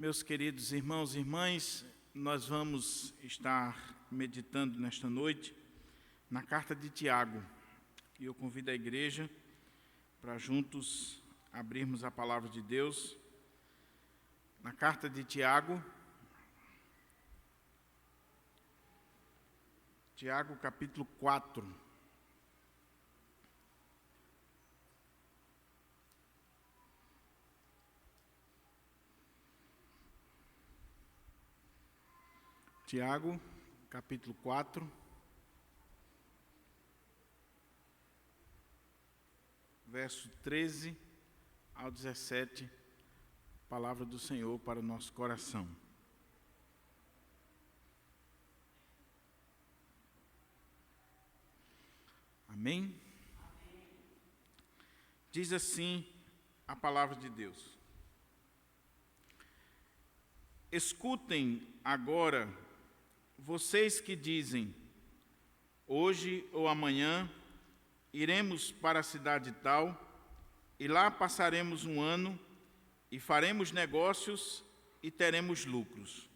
Meus queridos irmãos e irmãs, nós vamos estar meditando nesta noite na carta de Tiago. E eu convido a igreja para juntos abrirmos a palavra de Deus. Na carta de Tiago, capítulo 4. Tiago, capítulo 4, verso 13 ao 17, palavra do Senhor para o nosso coração. Amém? Diz assim a palavra de Deus. Escutem agora vocês que dizem, hoje ou amanhã iremos para a cidade tal, e lá passaremos um ano, e faremos negócios e teremos lucros.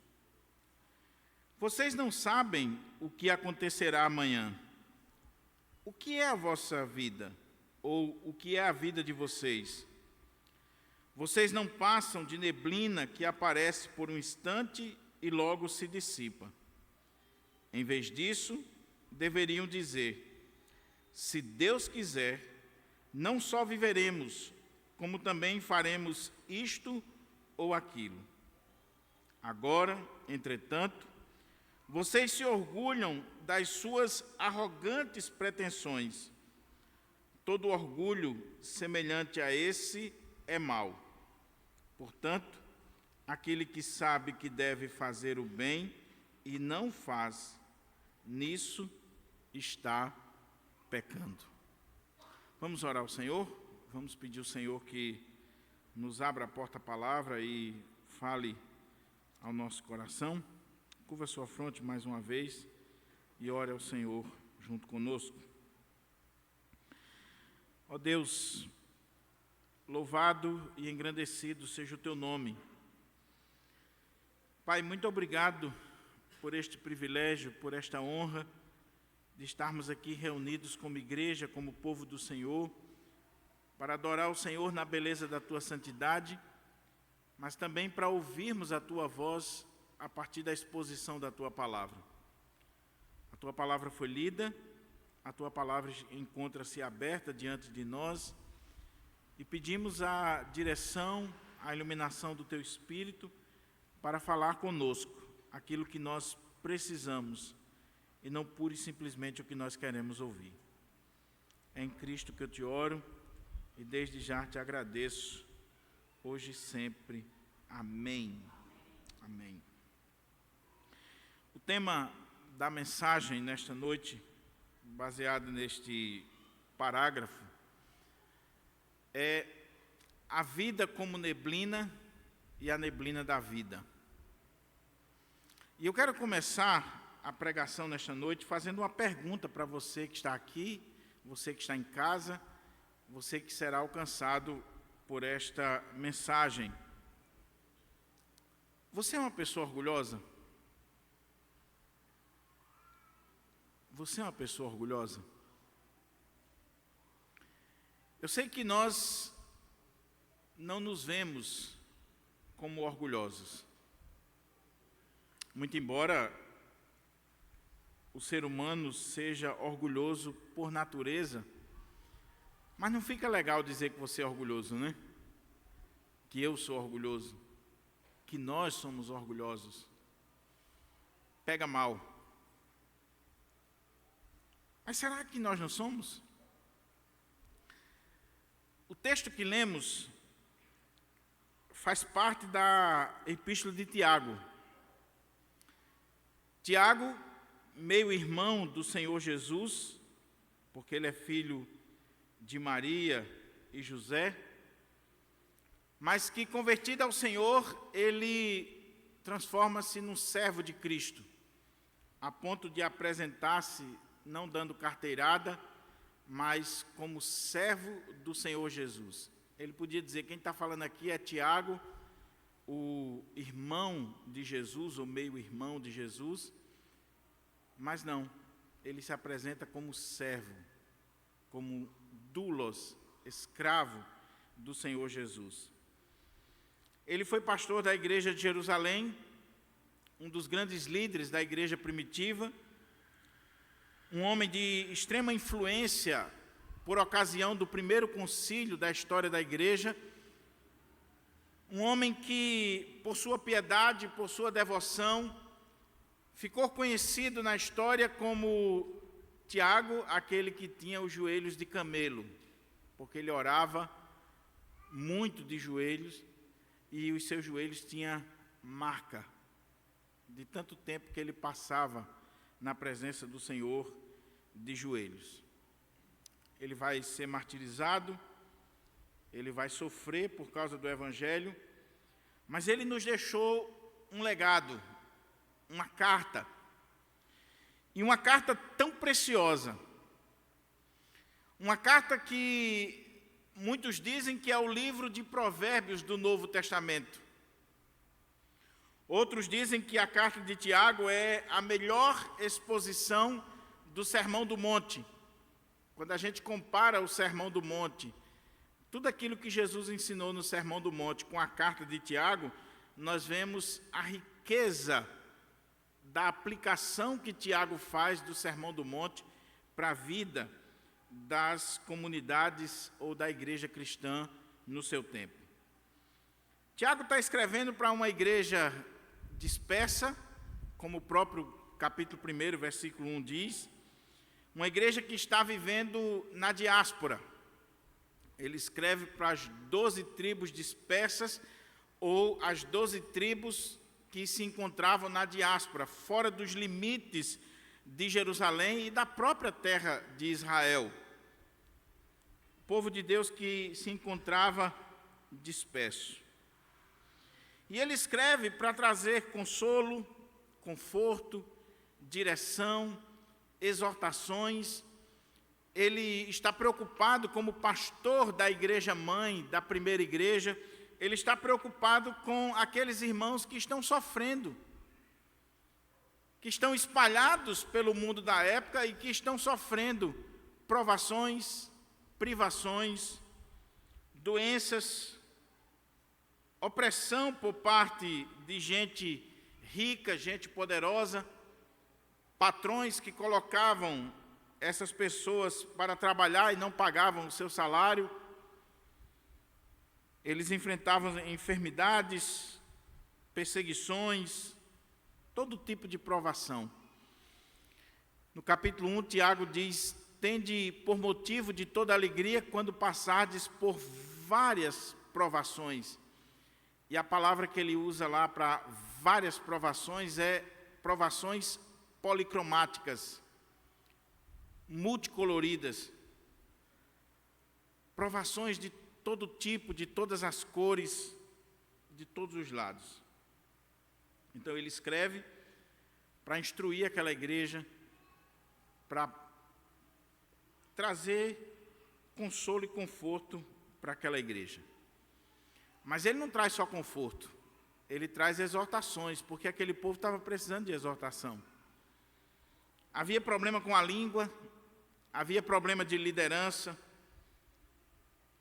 Vocês não sabem o que acontecerá amanhã. O que é a vossa vida? Ou o que é a vida de vocês? Vocês não passam de neblina que aparece por um instante e logo se dissipa. Em vez disso, deveriam dizer, se Deus quiser, não só viveremos, como também faremos isto ou aquilo. Agora, entretanto, vocês se orgulham das suas arrogantes pretensões. Todo orgulho semelhante a esse é mau. Portanto, aquele que sabe que deve fazer o bem e não faz, nisso está pecando. Vamos orar ao Senhor? Vamos pedir ao Senhor que nos abra a porta-palavra e fale ao nosso coração. Curva sua fronte mais uma vez e ore ao Senhor junto conosco. Ó Deus, louvado e engrandecido seja o teu nome. Pai, muito obrigado por este privilégio, por esta honra de estarmos aqui reunidos como igreja, como povo do Senhor, para adorar o Senhor na beleza da tua santidade, mas também para ouvirmos a tua voz a partir da exposição da tua palavra. A tua palavra foi lida, a tua palavra encontra-se aberta diante de nós e pedimos a direção, a iluminação do teu Espírito para falar conosco aquilo que nós precisamos e não pura e simplesmente o que nós queremos ouvir. É em Cristo que eu te oro e desde já te agradeço, hoje e sempre. Amém. Amém. O tema da mensagem nesta noite, baseado neste parágrafo, é a vida como neblina e a neblina da vida. E eu quero começar a pregação nesta noite fazendo uma pergunta para você que está aqui, você que está em casa, você que será alcançado por esta mensagem. Você é uma pessoa orgulhosa? Você é uma pessoa orgulhosa? Eu sei que nós não nos vemos como orgulhosos. Muito embora o ser humano seja orgulhoso por natureza, mas não fica legal dizer que você é orgulhoso, né? Que eu sou orgulhoso, que nós somos orgulhosos. Pega mal. Mas será que nós não somos? O texto que lemos faz parte da Epístola de Tiago. Tiago, meio-irmão do Senhor Jesus, porque ele é filho de Maria e José, mas que, convertido ao Senhor, ele transforma-se num servo de Cristo, a ponto de apresentar-se, não dando carteirada, mas como servo do Senhor Jesus. Ele podia dizer, quem está falando aqui é Tiago, o irmão de Jesus, ou meio-irmão de Jesus, mas não, ele se apresenta como servo, como doulos, escravo do Senhor Jesus. Ele foi pastor da igreja de Jerusalém, um dos grandes líderes da igreja primitiva, um homem de extrema influência por ocasião do primeiro concílio da história da igreja, um homem que, por sua piedade, por sua devoção, ficou conhecido na história como Tiago, aquele que tinha os joelhos de camelo, porque ele orava muito de joelhos e os seus joelhos tinham marca de tanto tempo que ele passava na presença do Senhor de joelhos. Ele vai ser martirizado, ele vai sofrer por causa do Evangelho, mas ele nos deixou um legado, uma carta, e uma carta tão preciosa, uma carta que muitos dizem que é o livro de Provérbios do Novo Testamento. Outros dizem que a carta de Tiago é a melhor exposição do Sermão do Monte. Quando a gente compara o Sermão do Monte, tudo aquilo que Jesus ensinou no Sermão do Monte com a carta de Tiago, nós vemos a riqueza da aplicação que Tiago faz do Sermão do Monte para a vida das comunidades ou da igreja cristã no seu tempo. Tiago está escrevendo para uma igreja dispersa, como o próprio capítulo 1, versículo 1 diz, uma igreja que está vivendo na diáspora. Ele escreve para as 12 tribos dispersas, ou as 12 tribos que se encontravam na diáspora, fora dos limites de Jerusalém e da própria terra de Israel. O povo de Deus que se encontrava disperso. E ele escreve para trazer consolo, conforto, direção, exortações. Ele está preocupado como pastor da igreja mãe, da primeira igreja, ele está preocupado com aqueles irmãos que estão sofrendo, que estão espalhados pelo mundo da época e que estão sofrendo provações, privações, doenças, opressão por parte de gente rica, gente poderosa, patrões que colocavam essas pessoas para trabalhar e não pagavam o seu salário. Eles enfrentavam enfermidades, perseguições, todo tipo de provação. No capítulo 1, Tiago diz: tende por motivo de toda alegria quando passardes por várias provações. E a palavra que ele usa lá para várias provações é provações policromáticas, multicoloridas, provações de todo tipo, de todas as cores, de todos os lados. Então ele escreve para instruir aquela igreja, para trazer consolo e conforto para aquela igreja. Mas ele não traz só conforto, ele traz exortações, porque aquele povo estava precisando de exortação. Havia problema com a língua, havia problema de liderança,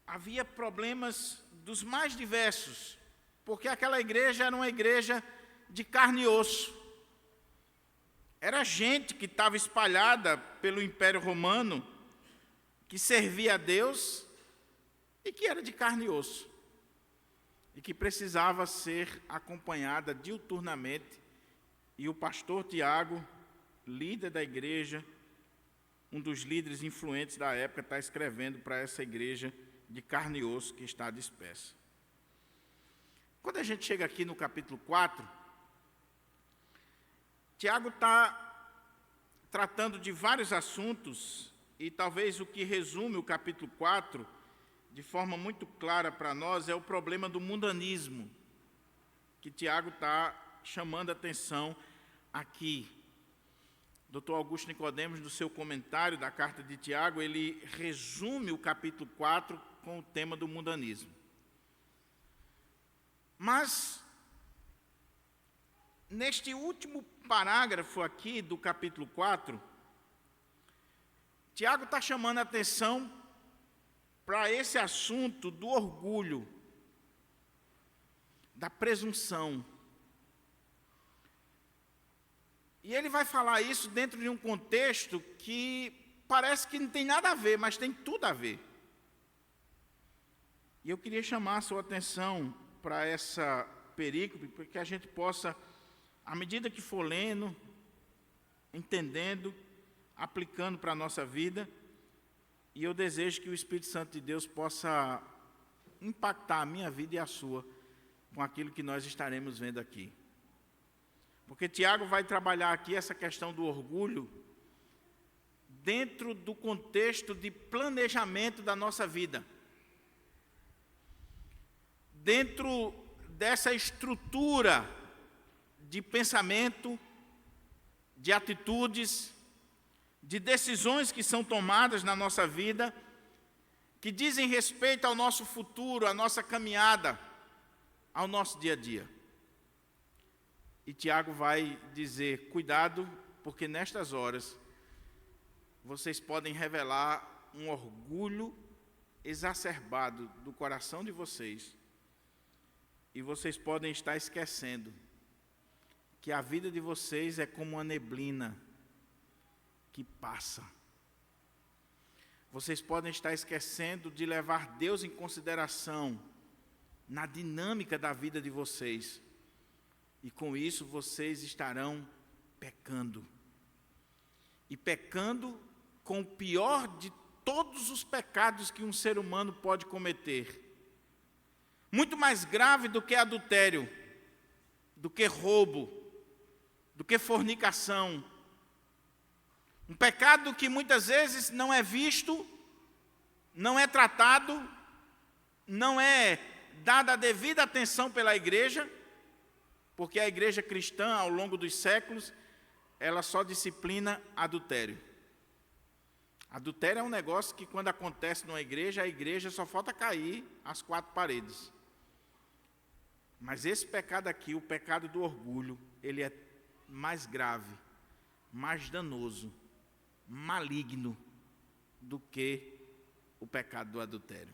havia problemas dos mais diversos, porque aquela igreja era uma igreja de carne e osso. Era gente que estava espalhada pelo Império Romano, que servia a Deus e que era de carne e osso, e que precisava ser acompanhada diuturnamente. E o pastor Tiago, líder da igreja, um dos líderes influentes da época, está escrevendo para essa igreja de carne e osso que está dispersa. Quando a gente chega aqui no capítulo 4, Tiago está tratando de vários assuntos, e talvez o que resume o capítulo 4, de forma muito clara para nós, é o problema do mundanismo, que Tiago está chamando a atenção aqui. Dr. Augusto Nicodemos, no seu comentário da carta de Tiago, ele resume o capítulo 4 com o tema do mundanismo. Mas neste último parágrafo aqui do capítulo 4, Tiago está chamando a atenção para esse assunto do orgulho, da presunção. E ele vai falar isso dentro de um contexto que parece que não tem nada a ver, mas tem tudo a ver. E eu queria chamar a sua atenção para essa perícope, para que a gente possa, à medida que for lendo, entendendo, aplicando para a nossa vida, e eu desejo que o Espírito Santo de Deus possa impactar a minha vida e a sua com aquilo que nós estaremos vendo aqui. Porque Tiago vai trabalhar aqui essa questão do orgulho dentro do contexto de planejamento da nossa vida. Dentro dessa estrutura de pensamento, de atitudes, de decisões que são tomadas na nossa vida, que dizem respeito ao nosso futuro, à nossa caminhada, ao nosso dia a dia. E Tiago vai dizer, cuidado, porque nestas horas vocês podem revelar um orgulho exacerbado do coração de vocês, e vocês podem estar esquecendo que a vida de vocês é como uma neblina que passa. Vocês podem estar esquecendo de levar Deus em consideração na dinâmica da vida de vocês. E com isso vocês estarão pecando. E pecando com o pior de todos os pecados que um ser humano pode cometer. Muito mais grave do que adultério, do que roubo, do que fornicação. Um pecado que muitas vezes não é visto, não é tratado, não é dada a devida atenção pela igreja, porque a igreja cristã, ao longo dos séculos, ela só disciplina adultério. Adultério é um negócio que, quando acontece numa igreja, a igreja só falta cair as quatro paredes. Mas esse pecado aqui, o pecado do orgulho, ele é mais grave, mais danoso, maligno do que o pecado do adultério.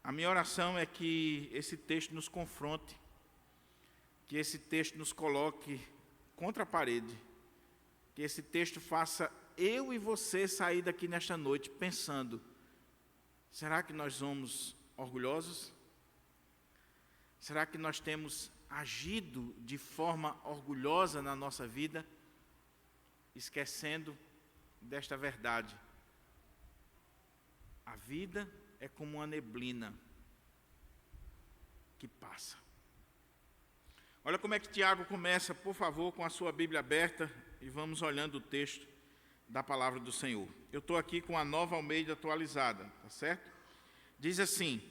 A minha oração é que esse texto nos confronte, que esse texto nos coloque contra a parede, que esse texto faça eu e você sair daqui nesta noite pensando, será que nós somos orgulhosos? Será que nós temos agido de forma orgulhosa na nossa vida, esquecendo desta verdade? A vida é como uma neblina que passa. Olha como é que Tiago começa, por favor, com a sua Bíblia aberta e vamos olhando o texto da palavra do Senhor. Eu estou aqui com a Nova Almeida atualizada, tá certo? Diz assim: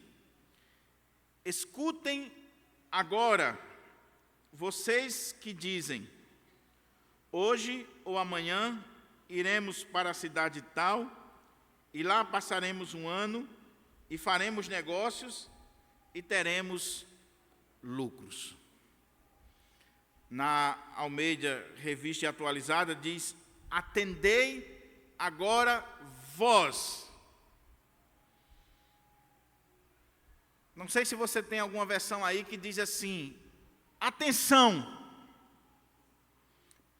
escutem agora, vocês que dizem, hoje ou amanhã iremos para a cidade tal, e lá passaremos um ano, e faremos negócios, e teremos lucros. Na Almeida Revista Atualizada diz, atendei agora vós. Não sei se você tem alguma versão aí que diz assim, atenção,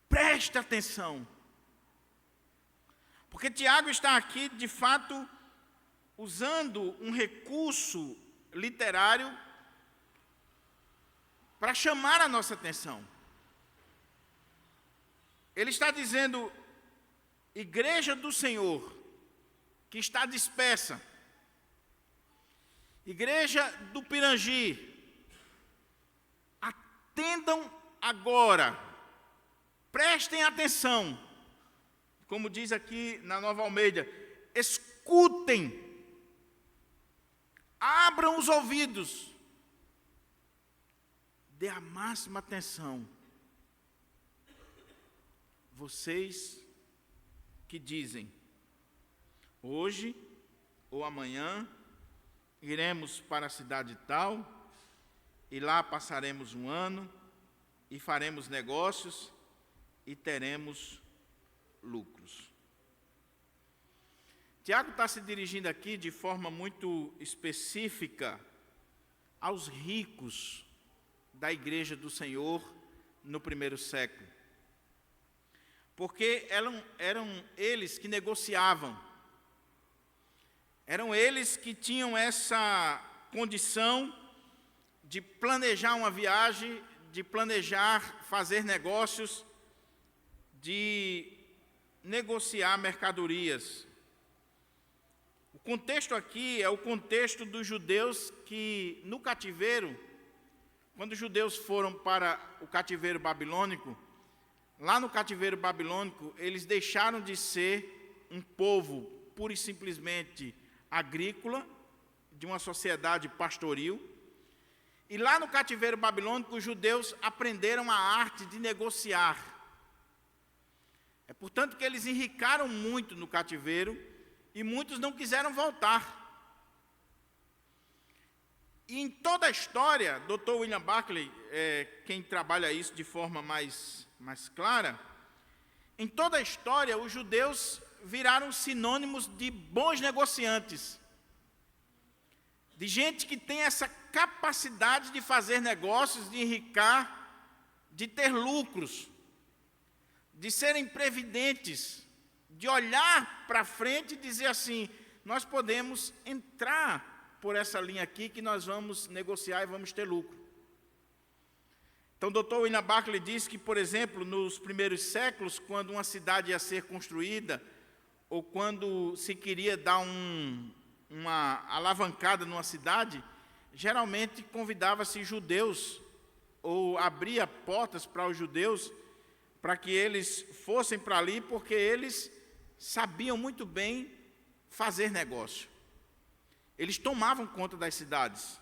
preste atenção. Porque Tiago está aqui, de fato, usando um recurso literário para chamar a nossa atenção. Ele está dizendo, igreja do Senhor, que está dispersa, igreja do Pirangi, atendam agora, prestem atenção, como diz aqui na Nova Almeida, escutem, abram os ouvidos, dê a máxima atenção. Vocês que dizem, hoje ou amanhã iremos para a cidade tal, e lá passaremos um ano, e faremos negócios, e teremos lucros. Tiago está se dirigindo aqui de forma muito específica aos ricos da igreja do Senhor no primeiro século. Porque eram eles que negociavam, eram eles que tinham essa condição de planejar uma viagem, de planejar fazer negócios, de negociar mercadorias. O contexto aqui é o contexto dos judeus que, no cativeiro, quando os judeus foram para o cativeiro babilônico, lá no cativeiro babilônico, eles deixaram de ser um povo pura e simplesmente agrícola, de uma sociedade pastoril, e lá no cativeiro babilônico, os judeus aprenderam a arte de negociar. É portanto que eles enricaram muito no cativeiro, e muitos não quiseram voltar. E em toda a história, Dr. William Barclay, quem trabalha isso de forma mais clara, em toda a história, os judeus viraram sinônimos de bons negociantes, de gente que tem essa capacidade de fazer negócios, de enricar, de ter lucros, de serem previdentes, de olhar para frente e dizer assim, nós podemos entrar por essa linha aqui que nós vamos negociar e vamos ter lucro. Então, o Dr. William Barclay diz que, por exemplo, nos primeiros séculos, quando uma cidade ia ser construída, ou quando se queria dar uma alavancada numa cidade, geralmente convidava-se judeus, ou abria portas para os judeus, para que eles fossem para ali, porque eles sabiam muito bem fazer negócio. Eles tomavam conta das cidades.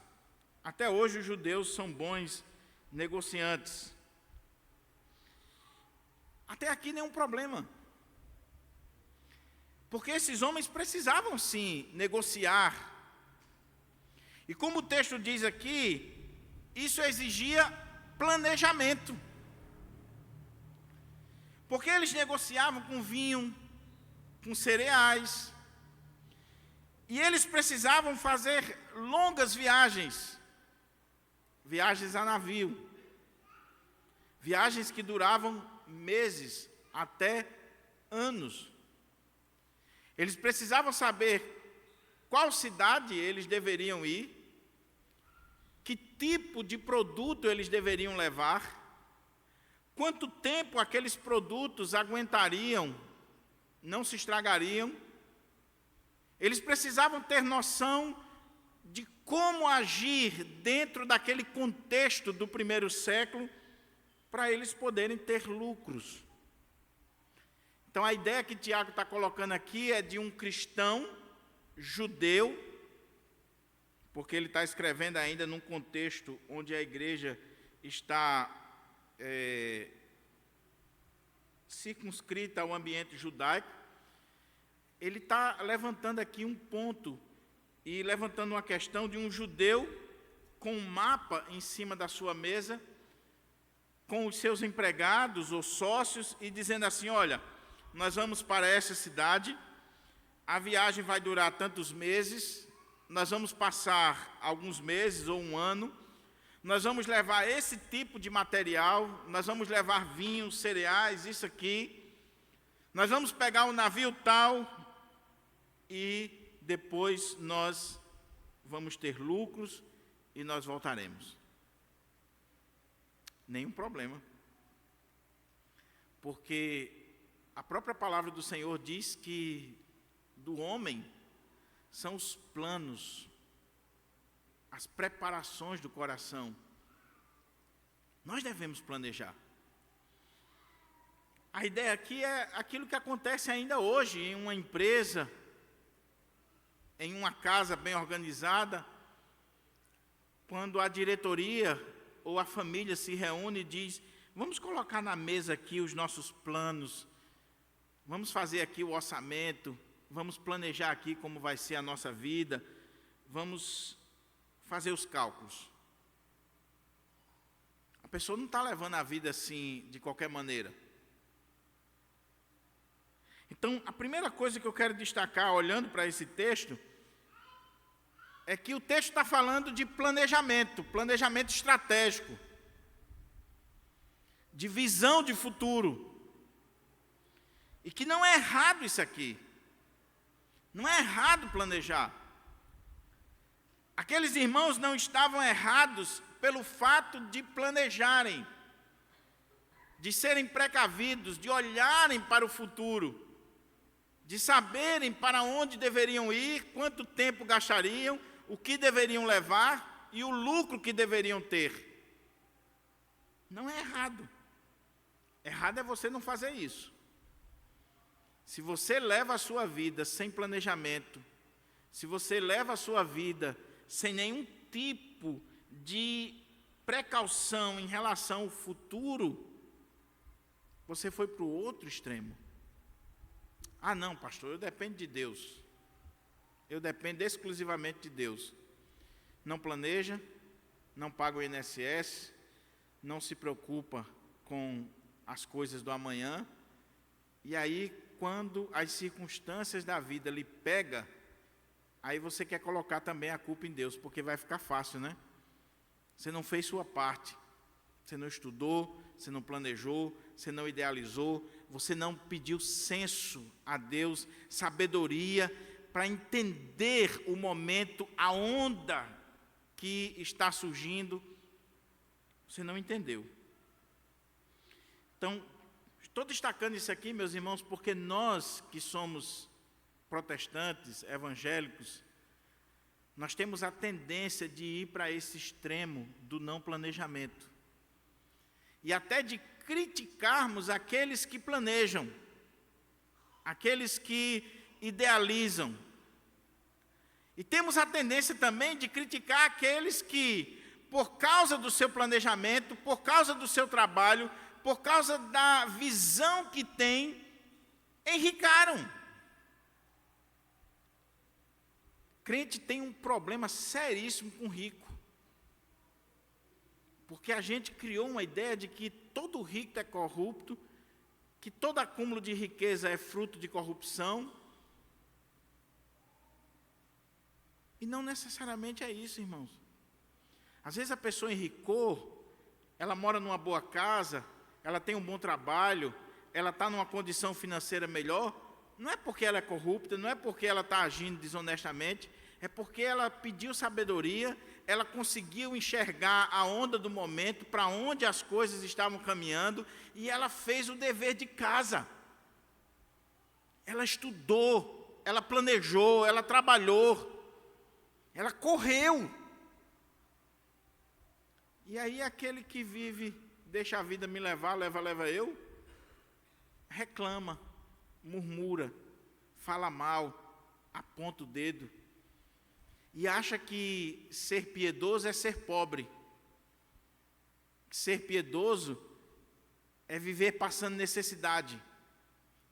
Até hoje os judeus são bons negociantes. Até aqui nenhum problema. Porque esses homens precisavam sim negociar. E como o texto diz aqui, isso exigia planejamento. Porque eles negociavam com vinho, com cereais, e eles precisavam fazer longas viagens, viagens a navio, viagens que duravam meses, até anos. Eles precisavam saber qual cidade eles deveriam ir, que tipo de produto eles deveriam levar, quanto tempo aqueles produtos aguentariam, não se estragariam. Eles precisavam ter noção de como agir dentro daquele contexto do primeiro século, para eles poderem ter lucros. Então, a ideia que Tiago está colocando aqui é de um cristão judeu, porque ele está escrevendo ainda num contexto onde a igreja está circunscrita ao ambiente judaico. Ele está levantando aqui um ponto e levantando uma questão de um judeu com um mapa em cima da sua mesa, com os seus empregados ou sócios, e dizendo assim, olha, nós vamos para essa cidade, a viagem vai durar tantos meses, nós vamos passar alguns meses ou um ano, nós vamos levar esse tipo de material, nós vamos levar vinho, cereais, isso aqui, nós vamos pegar um navio tal, e depois nós vamos ter lucros e nós voltaremos. Nenhum problema. Porque a própria palavra do Senhor diz que do homem são os planos, as preparações do coração. Nós devemos planejar. A ideia aqui é aquilo que acontece ainda hoje em uma empresa, em uma casa bem organizada, quando a diretoria ou a família se reúne e diz, vamos colocar na mesa aqui os nossos planos, vamos fazer aqui o orçamento, vamos planejar aqui como vai ser a nossa vida, vamos fazer os cálculos. pessoa não está levando a vida assim, de qualquer maneira. Então, a primeira coisa que eu quero destacar, olhando para esse texto, é que o texto está falando de planejamento estratégico, de visão de futuro. E que não é errado isso aqui. Não é errado planejar. Aqueles irmãos não estavam errados pelo fato de planejarem, de serem precavidos, de olharem para o futuro, de saberem para onde deveriam ir, quanto tempo gastariam, o que deveriam levar e o lucro que deveriam ter. Não é errado. Errado é você não fazer isso. Se você leva a sua vida sem planejamento, se você leva a sua vida sem nenhum tipo de precaução em relação ao futuro, você foi para o outro extremo. Ah, não, pastor, eu dependo de Deus. Eu dependo exclusivamente de Deus. Não planeja, não paga o INSS, não se preocupa com as coisas do amanhã. E aí, quando as circunstâncias da vida lhe pegam, aí você quer colocar também a culpa em Deus, porque vai ficar fácil, né? Você não fez sua parte. Você não estudou, você não planejou, você não idealizou, você não pediu senso a Deus, sabedoria, para entender o momento, a onda que está surgindo. Você não entendeu. Então, estou destacando isso aqui, meus irmãos, porque nós que somos protestantes, evangélicos, nós temos a tendência de ir para esse extremo do não planejamento. E até de criticarmos aqueles que planejam, aqueles que idealizam. E temos a tendência também de criticar aqueles que, por causa do seu planejamento, por causa do seu trabalho, por causa da visão que tem, enricaram. Crente tem um problema seríssimo com rico. Porque a gente criou uma ideia de que todo rico é corrupto, que todo acúmulo de riqueza é fruto de corrupção. E não necessariamente é isso, irmãos. Às vezes a pessoa enricou, ela mora numa boa casa, ela tem um bom trabalho, ela está numa condição financeira melhor, não é porque ela é corrupta, não é porque ela está agindo desonestamente, é porque ela pediu sabedoria, ela conseguiu enxergar a onda do momento, para onde as coisas estavam caminhando, e ela fez o dever de casa. Ela estudou, ela planejou, ela trabalhou, ela correu. E aí aquele que vive, deixa a vida me levar, leva eu, reclama, murmura, fala mal, aponta o dedo, e acha que ser piedoso é ser pobre. Ser piedoso é viver passando necessidade.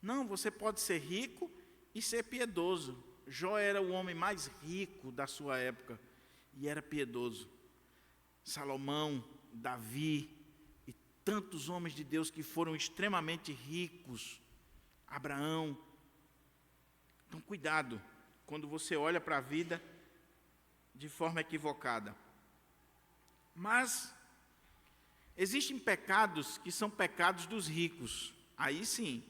Não, você pode ser rico e ser piedoso. Jó era o homem mais rico da sua época e era piedoso. Salomão, Davi e tantos homens de Deus que foram extremamente ricos. Abraão. Então, cuidado quando você olha para a vida de forma equivocada. Mas existem pecados que são pecados dos ricos. Aí sim.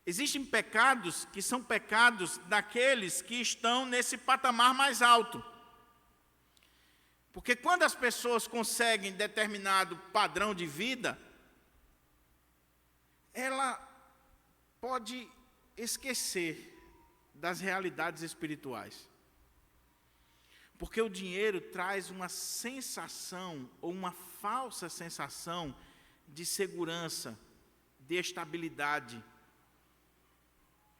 Existem pecados que são pecados daqueles que estão nesse patamar mais alto. Porque quando as pessoas conseguem determinado padrão de vida, ela pode esquecer das realidades espirituais. Porque o dinheiro traz uma sensação, ou uma falsa sensação, de segurança, de estabilidade.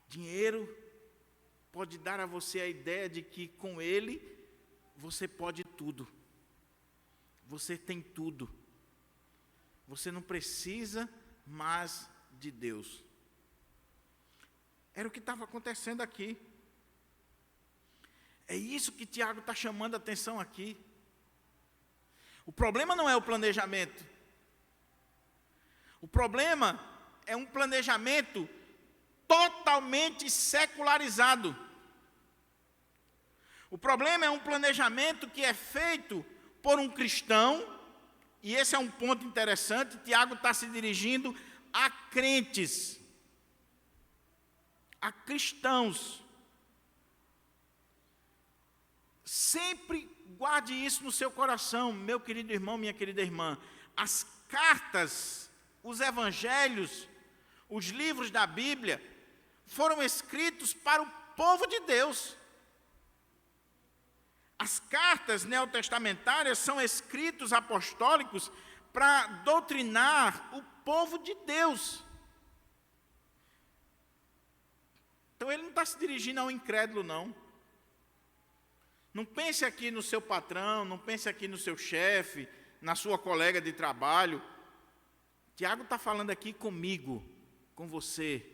Dinheiro pode dar a você a ideia de que com ele você pode tudo. Você tem tudo. Você não precisa mais de Deus. Era o que estava acontecendo aqui. É isso que Tiago está chamando a atenção aqui. O problema não é o planejamento. O problema é um planejamento totalmente secularizado. O problema é um planejamento que é feito por um cristão, e esse é um ponto interessante. Tiago está se dirigindo a crentes, a cristãos. Sempre guarde isso no seu coração, meu querido irmão, minha querida irmã. As cartas, os evangelhos, os livros da Bíblia foram escritos para o povo de Deus. As cartas neotestamentárias são escritos apostólicos para doutrinar o povo de Deus. Então ele não está se dirigindo ao incrédulo, não. Não pense aqui no seu patrão, não pense aqui no seu chefe, na sua colega de trabalho. Tiago está falando aqui comigo, com você,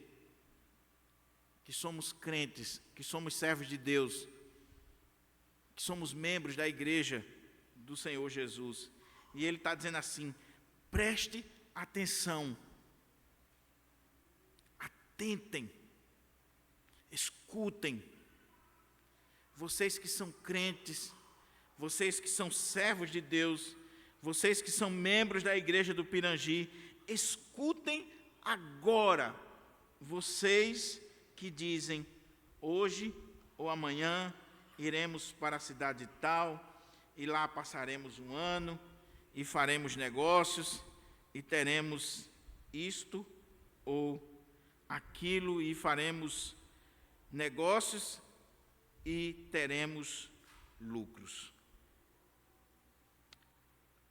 que somos crentes, que somos servos de Deus, que somos membros da igreja do Senhor Jesus. E ele está dizendo assim: preste atenção, atentem, escutem. Vocês que são crentes, vocês que são servos de Deus, vocês que são membros da igreja do Pirangi, escutem agora, vocês que dizem: hoje ou amanhã iremos para a cidade tal, e lá passaremos um ano, e faremos negócios, e teremos isto ou aquilo, e faremos negócios, e teremos lucros.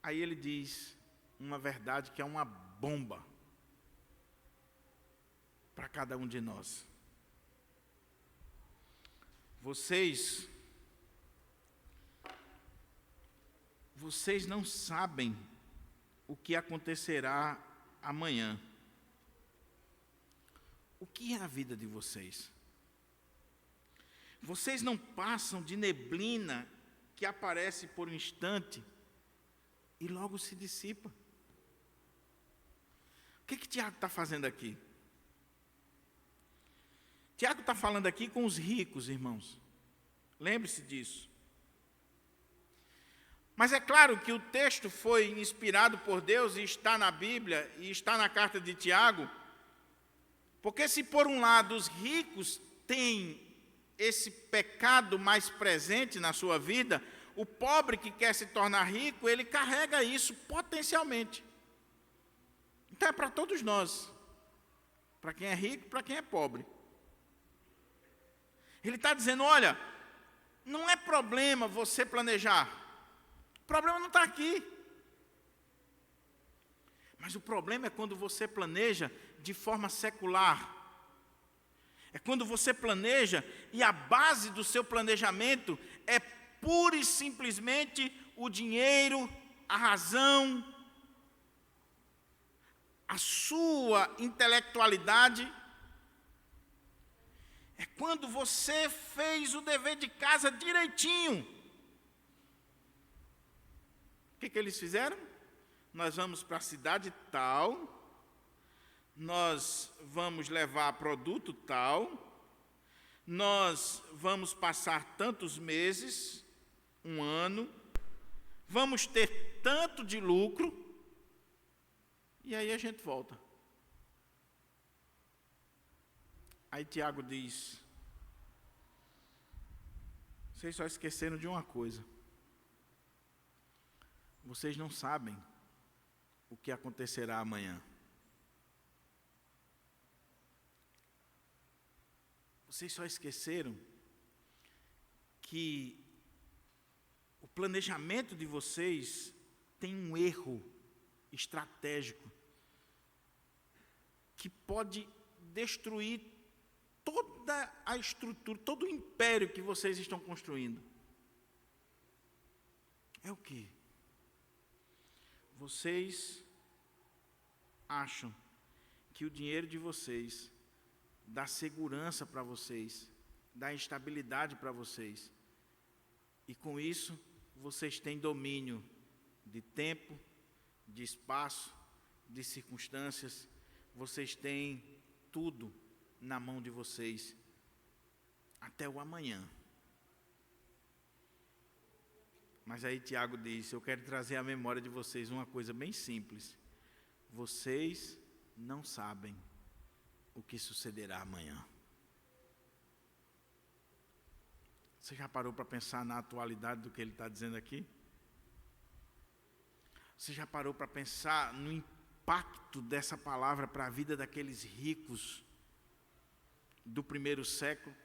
Aí ele diz uma verdade que é uma bomba para cada um de nós. Vocês não sabem o que acontecerá amanhã. O que é a vida de vocês? Vocês não passam de neblina que aparece por um instante e logo se dissipa. O que Tiago está fazendo aqui? Tiago está falando aqui com os ricos, irmãos. Lembre-se disso. Mas é claro que o texto foi inspirado por Deus e está na Bíblia e está na carta de Tiago, porque se por um lado os ricos têm esse pecado mais presente na sua vida, o pobre que quer se tornar rico, ele carrega isso potencialmente. Então é para todos nós, para quem é rico e para quem é pobre. Ele está dizendo: olha, não é problema você planejar, o problema não está aqui. Mas o problema é quando você planeja de forma secular. É quando você planeja e a base do seu planejamento é pura e simplesmente o dinheiro, a razão, a sua intelectualidade. É quando você fez o dever de casa direitinho. O que eles fizeram? Nós vamos para a cidade tal, nós vamos levar produto tal, nós vamos passar tantos meses, um ano, vamos ter tanto de lucro, e aí a gente volta. Aí Tiago diz: vocês só esqueceram de uma coisa. Vocês não sabem o que acontecerá amanhã. Vocês só esqueceram que o planejamento de vocês tem um erro estratégico que pode destruir toda a estrutura, todo o império que vocês estão construindo. É o quê? Vocês acham que o dinheiro de vocês dá segurança para vocês, dá estabilidade para vocês, e com isso vocês têm domínio de tempo, de espaço, de circunstâncias. Vocês têm tudo na mão de vocês, até o amanhã. Mas aí Tiago diz: eu quero trazer à memória de vocês uma coisa bem simples. Vocês não sabem o que sucederá amanhã. Você já parou para pensar na atualidade do que ele está dizendo aqui? Você já parou para pensar no impacto dessa palavra para a vida daqueles ricos do primeiro século?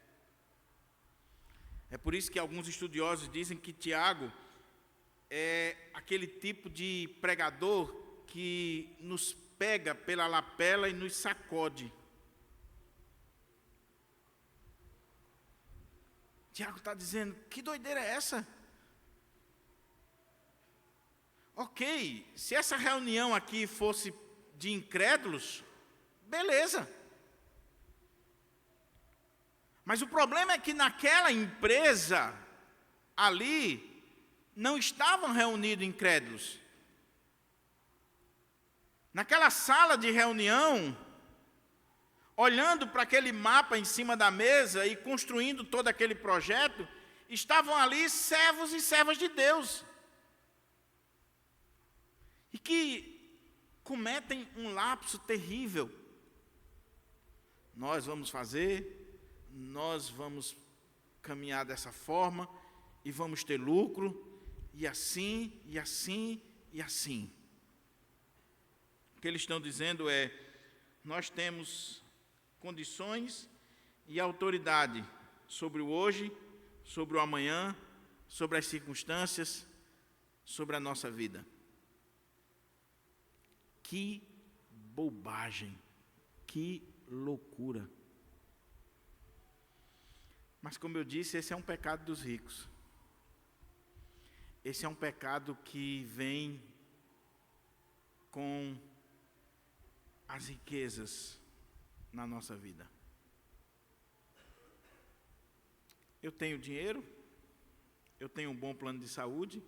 É por isso que alguns estudiosos dizem que Tiago é aquele tipo de pregador que nos pega pela lapela e nos sacode. Tiago está dizendo: que doideira é essa? Ok, se essa reunião aqui fosse de incrédulos, beleza. Mas o problema é que naquela empresa ali não estavam reunidos incrédulos. Naquela sala de reunião, olhando para aquele mapa em cima da mesa e construindo todo aquele projeto, estavam ali servos e servas de Deus. E que cometem um lapso terrível. Nós vamos fazer, nós vamos caminhar dessa forma, e vamos ter lucro, e assim, e assim, e assim. O que eles estão dizendo é: nós temos condições e autoridade sobre o hoje, sobre o amanhã, sobre as circunstâncias, sobre a nossa vida. Que bobagem, que loucura. Mas, como eu disse, esse é um pecado dos ricos. Esse é um pecado que vem com as riquezas na nossa vida. Eu tenho dinheiro, eu tenho um bom plano de saúde,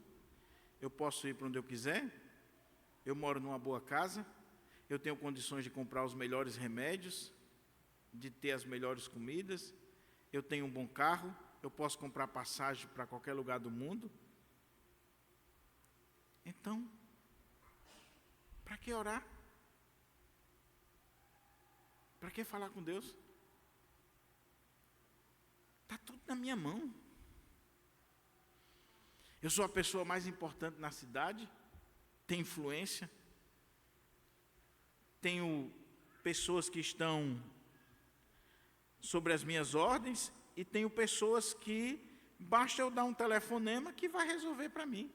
eu posso ir para onde eu quiser, eu moro numa boa casa, eu tenho condições de comprar os melhores remédios, de ter as melhores comidas, eu tenho um bom carro, eu posso comprar passagem para qualquer lugar do mundo. Então, para que orar? Para que falar com Deus? Está tudo na minha mão. Eu sou a pessoa mais importante na cidade, tenho influência, tenho pessoas que estão sobre as minhas ordens e tenho pessoas que basta eu dar um telefonema que vai resolver para mim.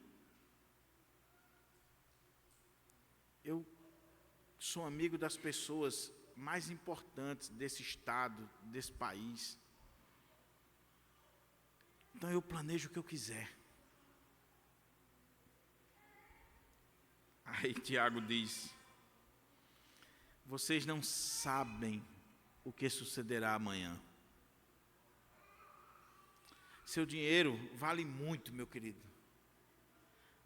Eu sou amigo das pessoas mais importantes desse estado, desse país. Então eu planejo o que eu quiser. Aí Tiago diz: vocês não sabem o que sucederá amanhã. Seu dinheiro vale muito, meu querido.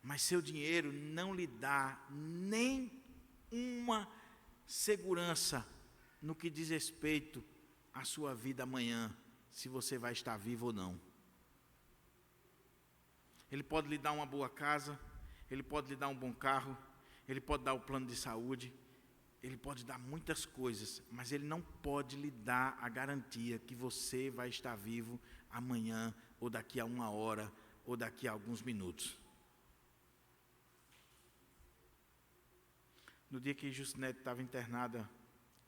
Mas seu dinheiro não lhe dá nem uma segurança no que diz respeito à sua vida amanhã, se você vai estar vivo ou não. Ele pode lhe dar uma boa casa, ele pode lhe dar um bom carro, ele pode dar o plano de saúde, ele pode dar muitas coisas, mas ele não pode lhe dar a garantia que você vai estar vivo amanhã, ou daqui a 1 hora, ou daqui a alguns minutos. No dia que Justinete estava internada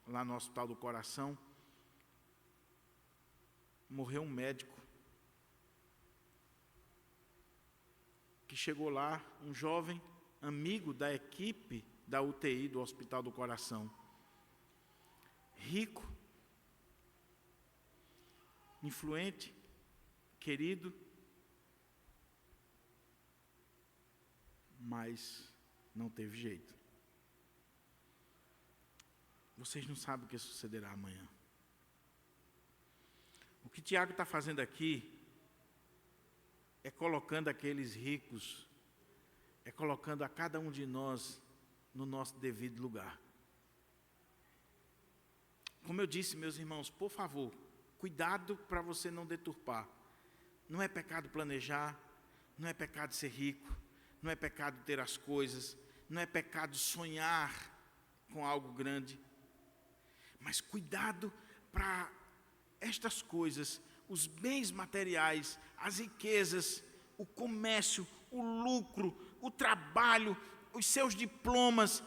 lá no Hospital do Coração, morreu um médico que chegou lá, um jovem amigo da equipe da UTI do Hospital do Coração, rico, influente, querido, mas não teve jeito. Vocês não sabem o que sucederá amanhã. O que Tiago está fazendo aqui é colocando aqueles ricos é colocando a cada um de nós no nosso devido lugar. Como eu disse, meus irmãos, por favor, cuidado para você não deturpar. Não é pecado planejar, não é pecado ser rico, não é pecado ter as coisas, não é pecado sonhar com algo grande. Mas cuidado para estas coisas, os bens materiais, as riquezas, o comércio, o lucro, o trabalho, os seus diplomas,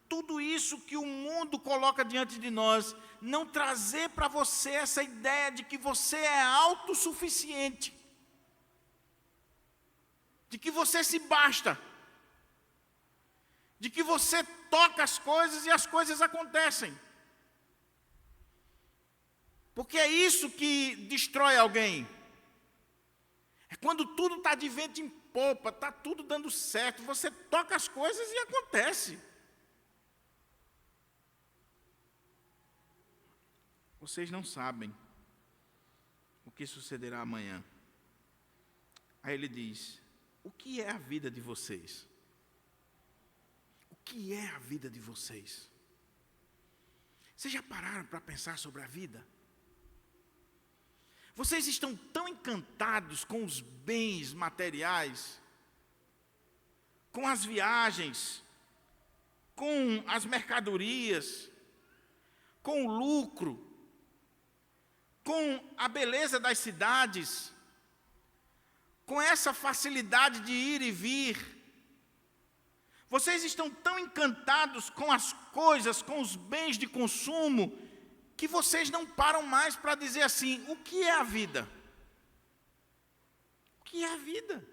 tudo isso que o mundo coloca diante de nós, não trazer para você essa ideia de que você é autossuficiente, de que você se basta, de que você toca as coisas e as coisas acontecem. Porque é isso que destrói alguém. É quando tudo está de vento em popa, está tudo dando certo, você toca as coisas e acontece. Vocês não sabem o que sucederá amanhã. Aí ele diz: o que é a vida de vocês? O que é a vida de vocês? Vocês já pararam para pensar sobre a vida? Vocês estão tão encantados com os bens materiais, com as viagens, com as mercadorias, com o lucro, com a beleza das cidades, com essa facilidade de ir e vir. Vocês estão tão encantados com as coisas, com os bens de consumo, que vocês não param mais para dizer assim: o que é a vida? O que é a vida?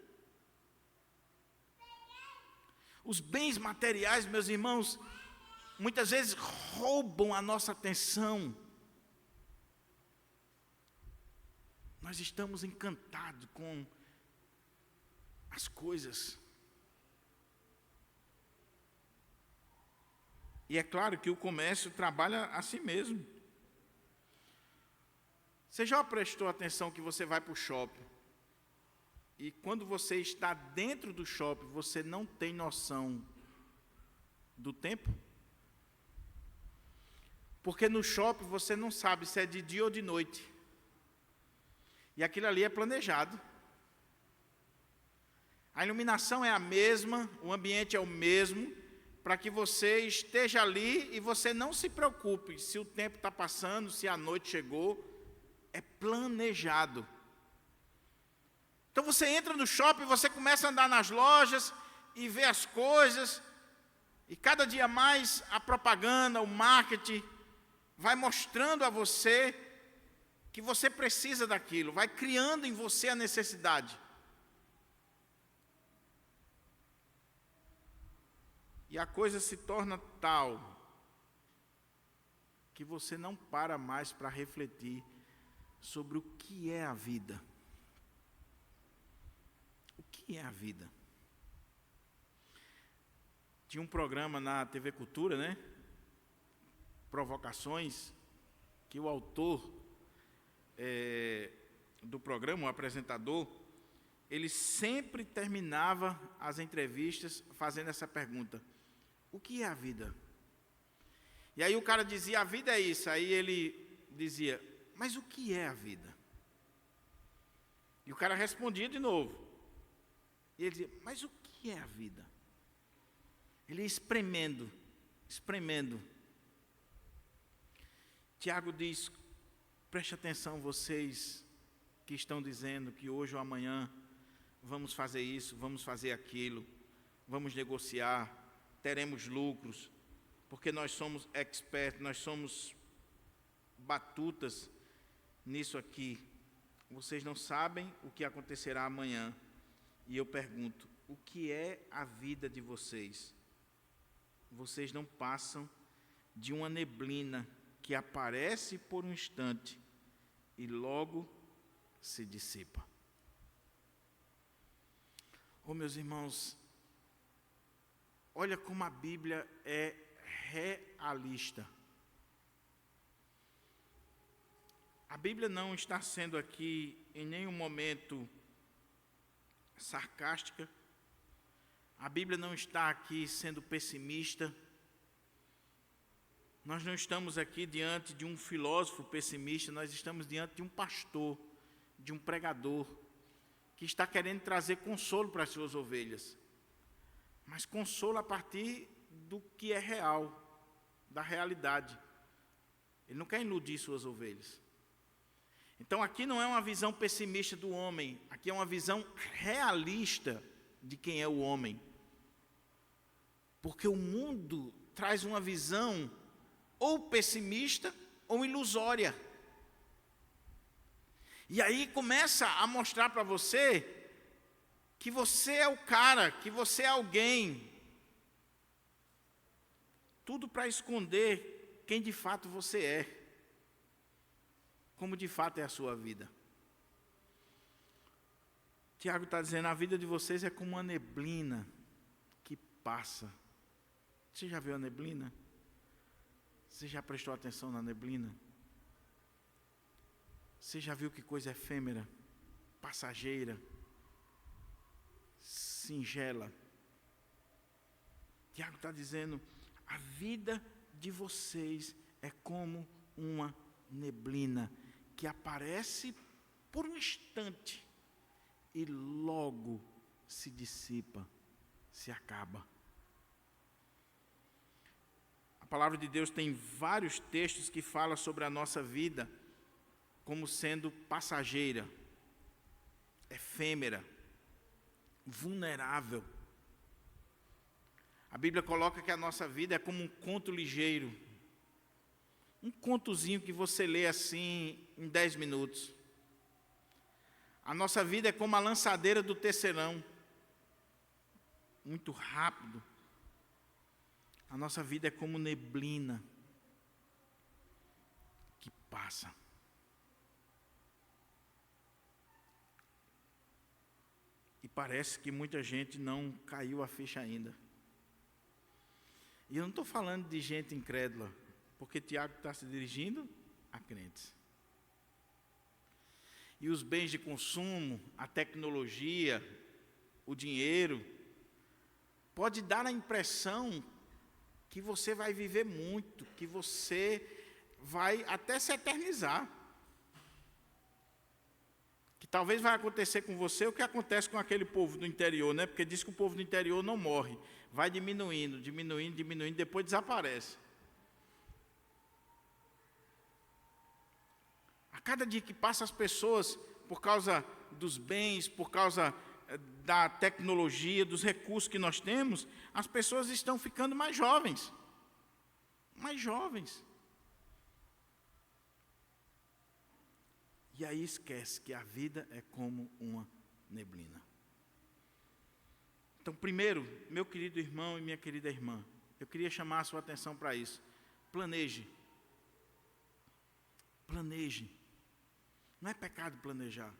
Os bens materiais, meus irmãos, muitas vezes roubam a nossa atenção. Nós estamos encantados com as coisas. E é claro que o comércio trabalha assim mesmo. Você já prestou atenção que você vai para o shopping e quando você está dentro do shopping, você não tem noção do tempo? Porque no shopping você não sabe se é de dia ou de noite. E aquilo ali é planejado. A iluminação é a mesma, o ambiente é o mesmo, para que você esteja ali e você não se preocupe se o tempo está passando, se a noite chegou. É planejado. Então você entra no shopping, você começa a andar nas lojas e ver as coisas, e cada dia mais a propaganda, o marketing, vai mostrando a você que você precisa daquilo, vai criando em você a necessidade. E a coisa se torna tal que você não para mais para refletir sobre o que é a vida. O que é a vida? Tinha um programa na TV Cultura, né? Provocações, que o autor do programa, o apresentador, ele sempre terminava as entrevistas fazendo essa pergunta: o que é a vida? E aí o cara dizia: a vida é isso. Aí ele dizia: mas o que é a vida? E o cara respondia de novo. E ele dizia: mas o que é a vida? Ele ia espremendo. Tiago diz: preste atenção, vocês que estão dizendo que hoje ou amanhã vamos fazer isso, vamos fazer aquilo, vamos negociar, teremos lucros, porque nós somos expertos, nós somos batutas nisso aqui. Vocês não sabem o que acontecerá amanhã. E eu pergunto: o que é a vida de vocês? Vocês não passam de uma neblina que aparece por um instante e logo se dissipa. Oh, meus irmãos, olha como a Bíblia é realista. A Bíblia não está sendo aqui em nenhum momento sarcástica. A Bíblia não está aqui sendo pessimista. Nós não estamos aqui diante de um filósofo pessimista, nós estamos diante de um pastor, de um pregador, que está querendo trazer consolo para as suas ovelhas. Mas consolo a partir do que é real, da realidade. Ele não quer iludir suas ovelhas. Então aqui não é uma visão pessimista do homem, aqui é uma visão realista de quem é o homem. Porque o mundo traz uma visão ou pessimista ou ilusória. E aí começa a mostrar para você que você é o cara, que você é alguém. Tudo para esconder quem de fato você é. Como de fato é a sua vida. Tiago está dizendo, a vida de vocês é como uma neblina que passa. Você já viu a neblina? Você já prestou atenção na neblina? Você já viu que coisa efêmera, passageira, singela? Tiago está dizendo, a vida de vocês é como uma neblina que aparece por um instante e logo se dissipa, se acaba. A palavra de Deus tem vários textos que falam sobre a nossa vida como sendo passageira, efêmera, vulnerável. A Bíblia coloca que a nossa vida é como um conto ligeiro, um contozinho que você lê assim em 10 minutos. A nossa vida é como a lançadeira do tecelão, muito rápido. A nossa vida é como neblina que passa. E parece que muita gente não caiu a ficha ainda. E eu não estou falando de gente incrédula, porque Tiago está se dirigindo a crentes. E os bens de consumo, a tecnologia, o dinheiro, pode dar a impressão que você vai viver muito, que você vai até se eternizar. Que talvez vai acontecer com você o que acontece com aquele povo do interior, né? Porque diz que o povo do interior não morre, vai diminuindo, diminuindo, diminuindo, depois desaparece. A cada dia que passa as pessoas, por causa dos bens, por causa da tecnologia, dos recursos que nós temos, as pessoas estão ficando mais jovens. Mais jovens. E aí esquece que a vida é como uma neblina. Então, primeiro, meu querido irmão e minha querida irmã, eu queria chamar a sua atenção para isso. Planeje. Planeje. Não é pecado planejar.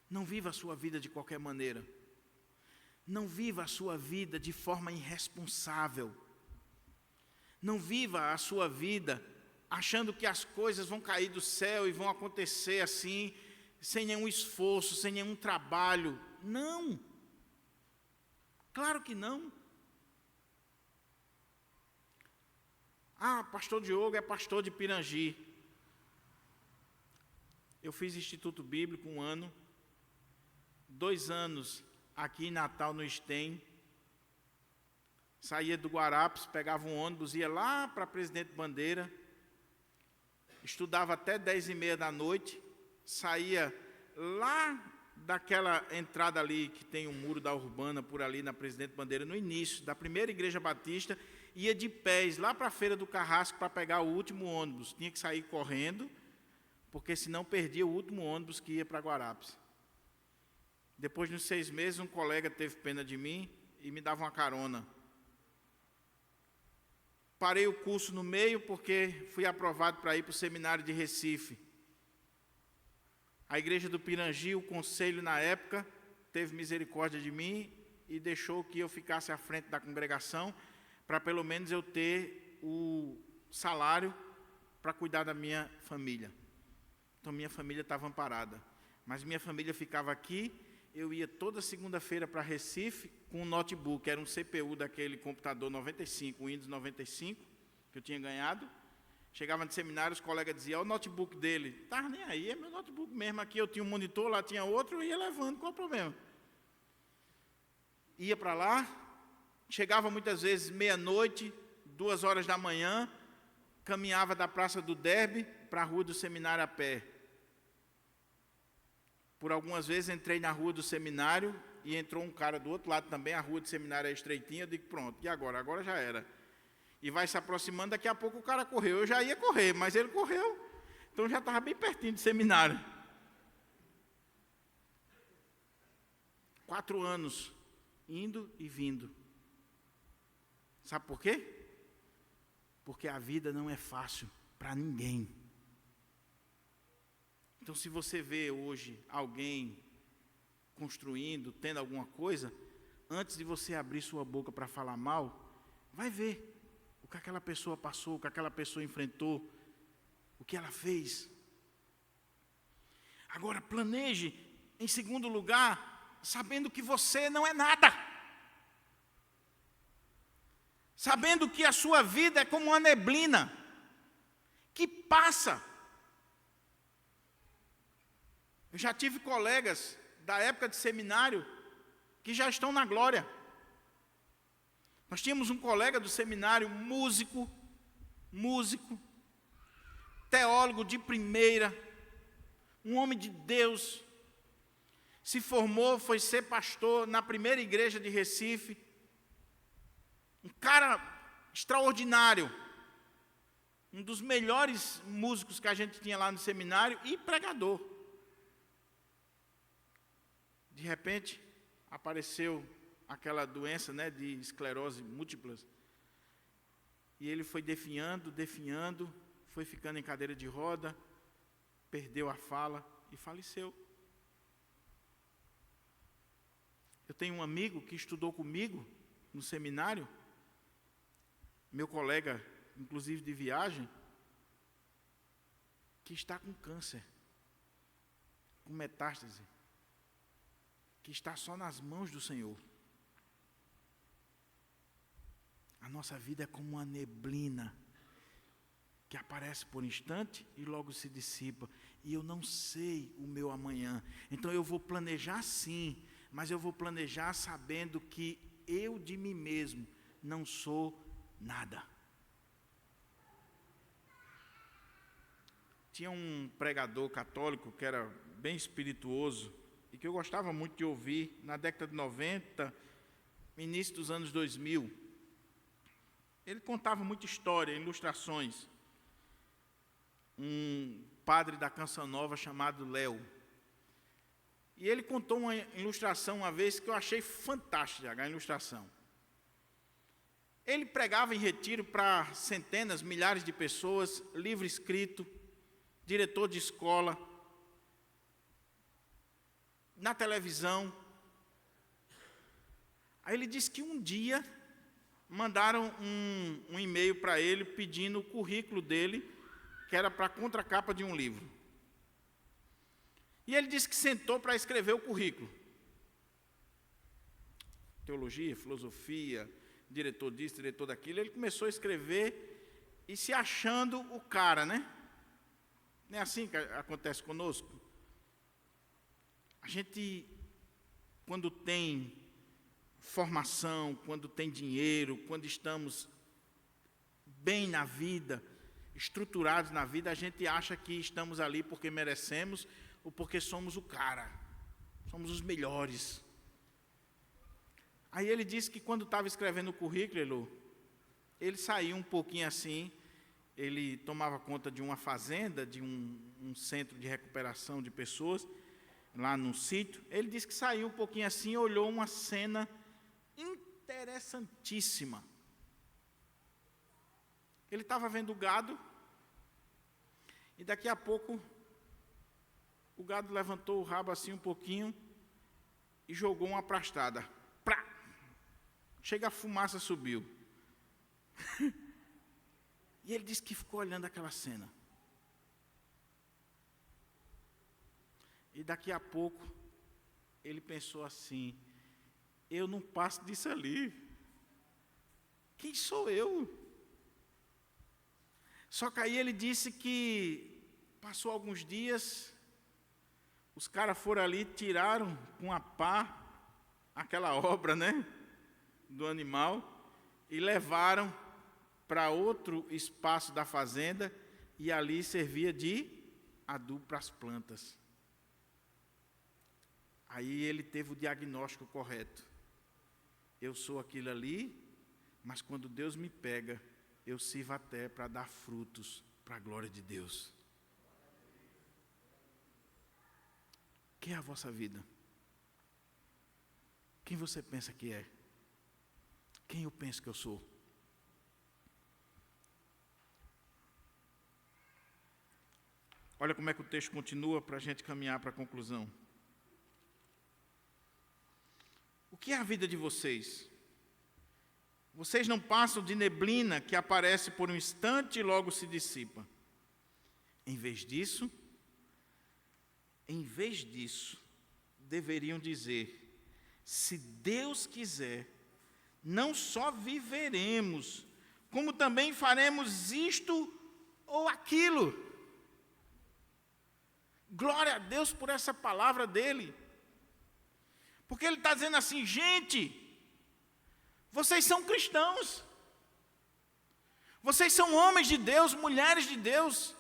Não viva a sua vida de qualquer maneira. Não viva a sua vida de forma irresponsável. Não viva a sua vida achando que as coisas vão cair do céu e vão acontecer assim, sem nenhum esforço, sem nenhum trabalho. Não. Claro que não. Ah, pastor Diogo é pastor de Pirangi. Eu fiz Instituto Bíblico 1 ano, 2 anos aqui em Natal, no STEM. Saía do Guarapes, pegava um ônibus, ia lá para Presidente Bandeira, estudava até 10h30 da noite, saía lá daquela entrada ali, que tem um muro da Urbana, por ali na Presidente Bandeira, no início, da primeira igreja batista, ia de pés lá para a Feira do Carrasco para pegar o último ônibus. Tinha que sair correndo, porque senão perdia o último ônibus que ia para Guarapes. Depois de uns 6 meses, um colega teve pena de mim e me dava uma carona. Parei o curso no meio porque fui aprovado para ir para o seminário de Recife. A igreja do Pirangi, o conselho na época, teve misericórdia de mim e deixou que eu ficasse à frente da congregação, para pelo menos eu ter o salário para cuidar da minha família. Então minha família estava amparada. Mas minha família ficava aqui eu ia toda segunda-feira para Recife com um notebook, era um CPU daquele computador 95, Windows 95, que eu tinha ganhado. Chegava no seminário, os colegas diziam, olha o notebook dele. Estava nem aí, é meu notebook mesmo. Aqui eu tinha um monitor, lá tinha outro, eu ia levando, qual o problema? Ia para lá, chegava muitas vezes meia-noite, 2 horas da manhã, caminhava da Praça do Derby para a Rua do Seminário a pé. Por algumas vezes entrei na Rua do Seminário e entrou um cara do outro lado também, a Rua do Seminário é estreitinha, eu digo, pronto, e agora? Agora já era. E vai se aproximando, daqui a pouco o cara correu. Eu já ia correr, mas ele correu, então já estava bem pertinho do seminário. 4 anos, indo e vindo. Sabe por quê? Porque a vida não é fácil para ninguém. Então, se você vê hoje alguém construindo, tendo alguma coisa, antes de você abrir sua boca para falar mal, vai ver o que aquela pessoa passou, o que aquela pessoa enfrentou, o que ela fez. Agora, planeje, em segundo lugar, sabendo que você não é nada. Sabendo que a sua vida é como uma neblina, que passa. Eu já tive colegas da época de seminário que já estão na glória. Nós tínhamos um colega do seminário, músico, teólogo de primeira, um homem de Deus, se formou, foi ser pastor na primeira igreja de Recife, um cara extraordinário, um dos melhores músicos que a gente tinha lá no seminário e pregador. De repente, apareceu aquela doença, né, de esclerose múltipla, e ele foi definhando, foi ficando em cadeira de roda, perdeu a fala e faleceu. Eu tenho um amigo que estudou comigo no seminário, meu colega, inclusive de viagem, que está com câncer, com metástase, que está só nas mãos do Senhor. A nossa vida é como uma neblina que aparece por instante e logo se dissipa. E eu não sei o meu amanhã. Então eu vou planejar sim, mas eu vou planejar sabendo que eu de mim mesmo não sou nada. Tinha um pregador católico que era bem espirituoso e que eu gostava muito de ouvir na década de 90, início dos anos 2000. Ele contava muita história, ilustrações. Um padre da Canção Nova chamado Léo. E ele contou uma ilustração uma vez que eu achei fantástica, a ilustração. Ele pregava em retiro para centenas, milhares de pessoas, livro escrito, diretor de escola, na televisão. Aí ele disse que um dia mandaram um e-mail para ele pedindo o currículo dele, que era para a contracapa de um livro. E ele disse que sentou para escrever o currículo. Teologia, filosofia, diretor disso, diretor daquilo. Ele começou a escrever e se achando o cara, né? Não é assim que acontece conosco? A gente, quando tem formação, quando tem dinheiro, quando estamos bem na vida, estruturados na vida, a gente acha que estamos ali porque merecemos ou porque somos o cara, somos os melhores. Aí ele disse que quando estava escrevendo o currículo, ele saiu um pouquinho assim, ele tomava conta de uma fazenda, de um centro de recuperação de pessoas, lá no sítio. Ele disse que saiu um pouquinho assim e olhou uma cena interessantíssima. Ele estava vendo o gado, e daqui a pouco o gado levantou o rabo assim um pouquinho e jogou uma prastada. Prá! Chega a fumaça, subiu. E ele disse que ficou olhando aquela cena. E daqui a pouco ele pensou assim: eu não passo disso ali. Quem sou eu? Só que aí ele disse que passou alguns dias, os caras foram ali, tiraram com a pá aquela obra, né, do animal, e levaram para outro espaço da fazenda, e ali servia de adubo para as plantas. Aí ele teve o diagnóstico correto. Eu sou aquilo ali, mas quando Deus me pega, eu sirvo até para dar frutos para a glória de Deus. Quem é a vossa vida? Quem você pensa que é? Quem eu penso que eu sou? Olha como é que o texto continua para a gente caminhar para a conclusão. O que é a vida de vocês? Vocês não passam de neblina que aparece por um instante e logo se dissipa. Em vez disso, deveriam dizer: se Deus quiser, não só viveremos, como também faremos isto ou aquilo. Glória a Deus por essa palavra dele. Porque ele está dizendo assim: gente, vocês são cristãos. Vocês são homens de Deus, mulheres de Deus.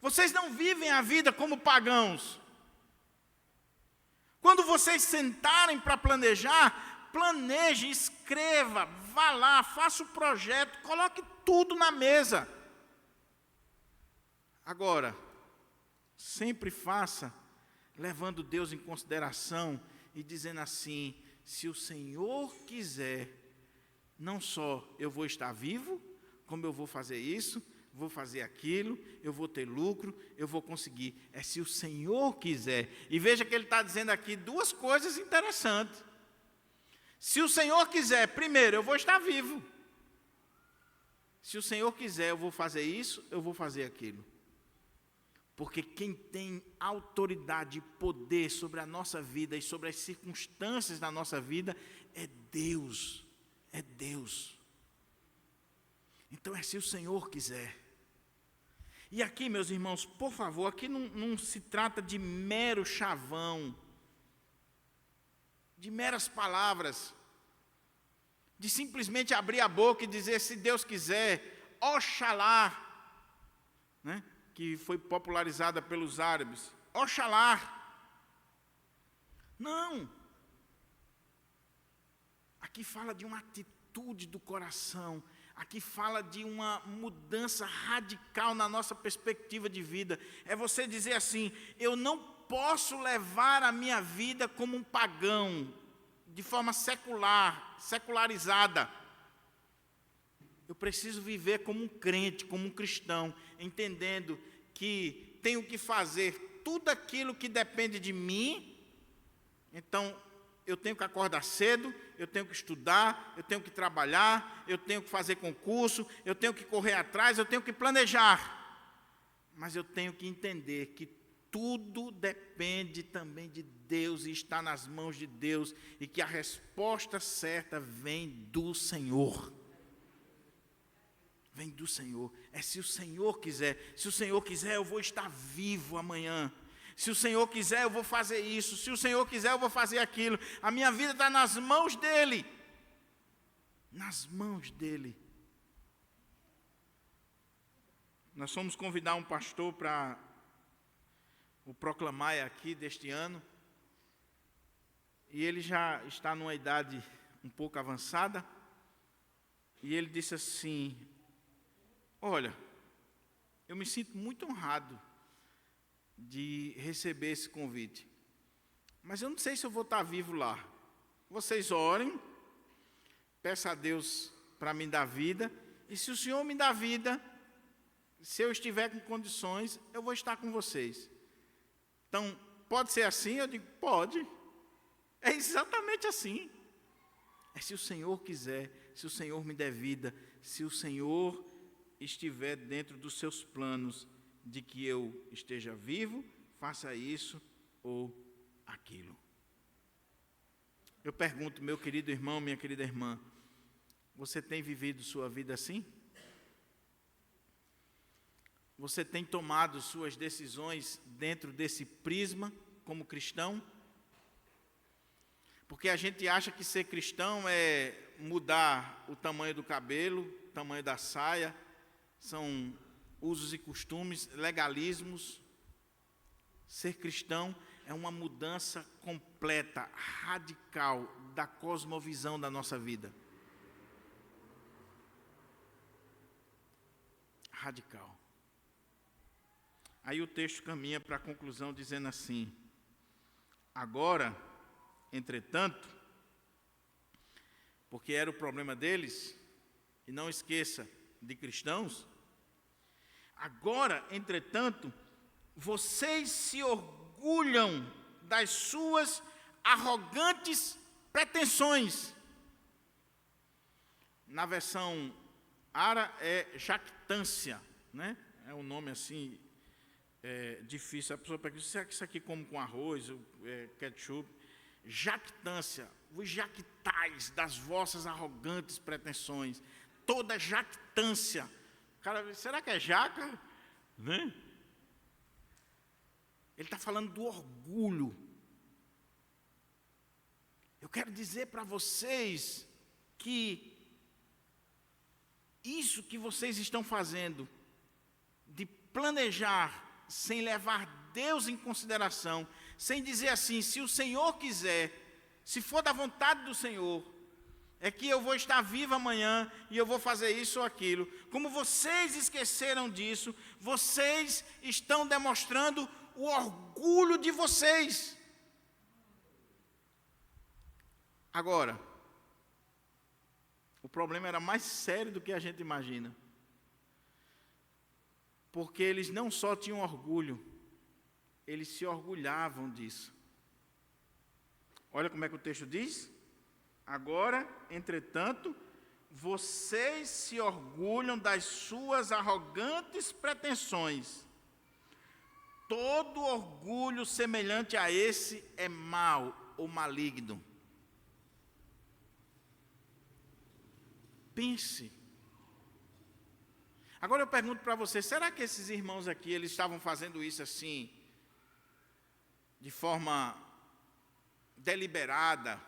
Vocês não vivem a vida como pagãos. Quando vocês sentarem para planejar, planeje, escreva, vá lá, faça o projeto, coloque tudo na mesa. Agora, sempre faça levando Deus em consideração e dizendo assim: se o Senhor quiser, não só eu vou estar vivo, como eu vou fazer isso, vou fazer aquilo, eu vou ter lucro, eu vou conseguir. É se o Senhor quiser. E veja que ele está dizendo aqui duas coisas interessantes. Se o Senhor quiser, primeiro, eu vou estar vivo. Se o Senhor quiser, eu vou fazer isso, eu vou fazer aquilo. Porque quem tem autoridade e poder sobre a nossa vida e sobre as circunstâncias da nossa vida é Deus. É Deus. Então é se o Senhor quiser. E aqui, meus irmãos, por favor, aqui não se trata de mero chavão, de meras palavras, de simplesmente abrir a boca e dizer: se Deus quiser, oxalá, né? Que foi popularizada pelos árabes, oxalá. Não. Aqui fala de uma atitude do coração. Aqui fala de uma mudança radical na nossa perspectiva de vida. É você dizer assim: eu não posso levar a minha vida como um pagão, de forma secular, secularizada. Eu preciso viver como um crente, como um cristão, entendendo que tenho que fazer tudo aquilo que depende de mim. Então, eu tenho que acordar cedo, eu tenho que estudar, eu tenho que trabalhar, eu tenho que fazer concurso, eu tenho que correr atrás, eu tenho que planejar. Mas eu tenho que entender que tudo depende também de Deus e está nas mãos de Deus, e que a resposta certa vem do Senhor. Vem do Senhor. É se o Senhor quiser. Se o Senhor quiser, eu vou estar vivo amanhã. Se o Senhor quiser, eu vou fazer isso. Se o Senhor quiser, eu vou fazer aquilo. A minha vida está nas mãos dEle. Nas mãos dEle. Nós fomos convidar um pastor para o Proclamai aqui deste ano. E ele já está numa idade um pouco avançada. E ele disse assim: olha, eu me sinto muito honrado de receber esse convite, mas eu não sei se eu vou estar vivo lá. Vocês orem, peça a Deus para me dar vida, e se o Senhor me dá vida, se eu estiver com condições, eu vou estar com vocês. Então, pode ser assim? Eu digo: pode. É exatamente assim. É se o Senhor quiser, se o Senhor me der vida, se o Senhor estiver dentro dos seus planos de que eu esteja vivo, faça isso ou aquilo. Eu pergunto, meu querido irmão, minha querida irmã, você tem vivido sua vida assim? Você tem tomado suas decisões dentro desse prisma como cristão? Porque a gente acha que ser cristão é mudar o tamanho do cabelo, o tamanho da saia, são usos e costumes, legalismos. Ser cristão é uma mudança completa, radical da cosmovisão da nossa vida. Radical. Aí o texto caminha para a conclusão dizendo assim: agora, entretanto, porque era o problema deles, e não esqueça, de cristãos, agora, entretanto, vocês se orgulham das suas arrogantes pretensões. Na versão Ara é jactância, né? É um nome assim difícil. A pessoa pergunta, será que isso aqui como com arroz, ketchup? Jactância, vos jactais das vossas arrogantes pretensões. Toda jactância. Cara, será que é jaca? Né? Ele está falando do orgulho. Eu quero dizer para vocês que isso que vocês estão fazendo, de planejar sem levar Deus em consideração, sem dizer assim, se o Senhor quiser, se for da vontade do Senhor, é que eu vou estar vivo amanhã e eu vou fazer isso ou aquilo. Como vocês esqueceram disso, vocês estão demonstrando o orgulho de vocês. Agora, o problema era mais sério do que a gente imagina. Porque eles não só tinham orgulho, eles se orgulhavam disso. Olha como é que o texto diz. Agora, entretanto, vocês se orgulham das suas arrogantes pretensões. Todo orgulho semelhante a esse é mau ou maligno. Pense. Agora eu pergunto para você, será que esses irmãos aqui, eles estavam fazendo isso assim, de forma deliberada,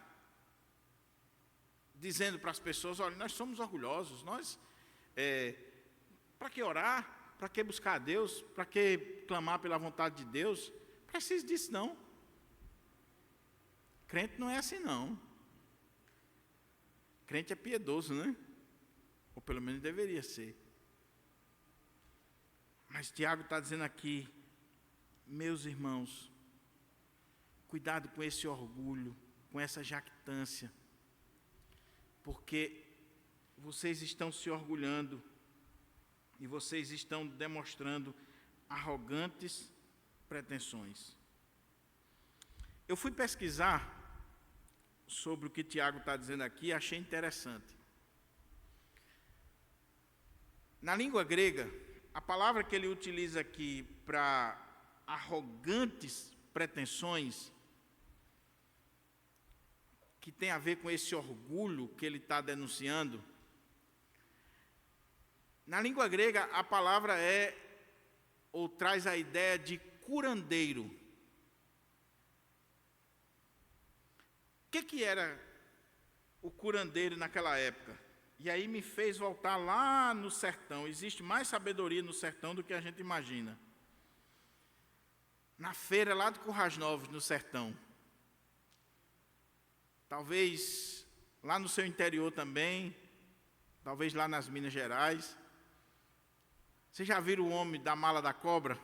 dizendo para as pessoas, olha, nós somos orgulhosos, nós, para que orar? Para que buscar a Deus? Para que clamar pela vontade de Deus? Precisa disso não. Crente não é assim não. Crente é piedoso, né? Ou pelo menos deveria ser. Mas Tiago está dizendo aqui, meus irmãos, cuidado com esse orgulho, com essa jactância, porque vocês estão se orgulhando e vocês estão demonstrando arrogantes pretensões. Eu fui pesquisar sobre o que Tiago está dizendo aqui e achei interessante. Na língua grega, a palavra que ele utiliza aqui para arrogantes pretensões, que tem a ver com esse orgulho que ele está denunciando, na língua grega a palavra ou traz a ideia de curandeiro. O que era o curandeiro naquela época? E aí me fez voltar lá no sertão. Existe mais sabedoria no sertão do que a gente imagina. Na feira lá do Currais Novos, no sertão. Talvez lá no seu interior também. Talvez lá nas Minas Gerais. Vocês já viram o homem da mala da cobra?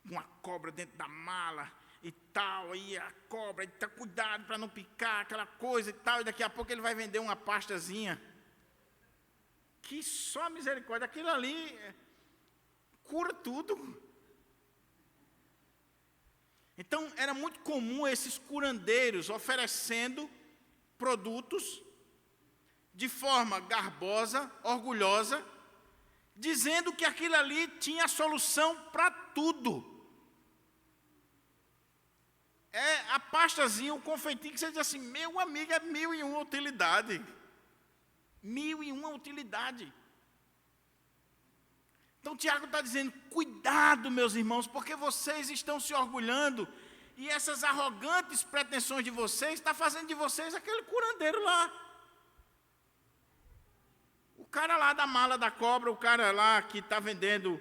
Uma cobra dentro da mala e tal, aí a cobra, e tá cuidado para não picar, aquela coisa e tal, e daqui a pouco ele vai vender uma pastazinha. Que só misericórdia, aquilo ali cura tudo. Então, era muito comum esses curandeiros oferecendo produtos de forma garbosa, orgulhosa, dizendo que aquilo ali tinha a solução para tudo. É a pastazinha, o confeitinho que você diz assim, meu amigo, é 1001 utilidade. 1001 utilidade. Então Tiago está dizendo, cuidado, meus irmãos, porque vocês estão se orgulhando e essas arrogantes pretensões de vocês estão fazendo de vocês aquele curandeiro lá. O cara lá da mala da cobra, o cara lá que está vendendo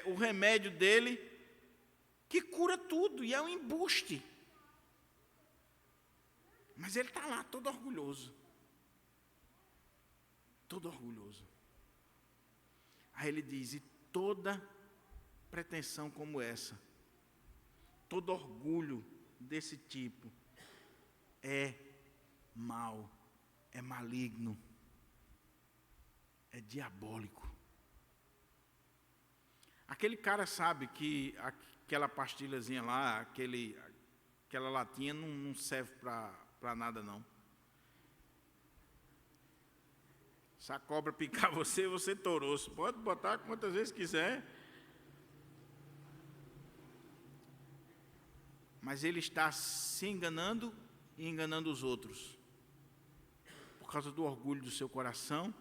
o remédio dele, que cura tudo, e é um embuste. Mas ele está lá, todo orgulhoso. Todo orgulhoso. Aí ele diz, e toda pretensão como essa, todo orgulho desse tipo, é mau, é maligno, é diabólico. Aquele cara sabe que aquela pastilhazinha lá, aquela latinha não serve para nada não. Se a cobra picar você, você torou. Você pode botar quantas vezes quiser. Mas ele está se enganando e enganando os outros. Por causa do orgulho do seu coração,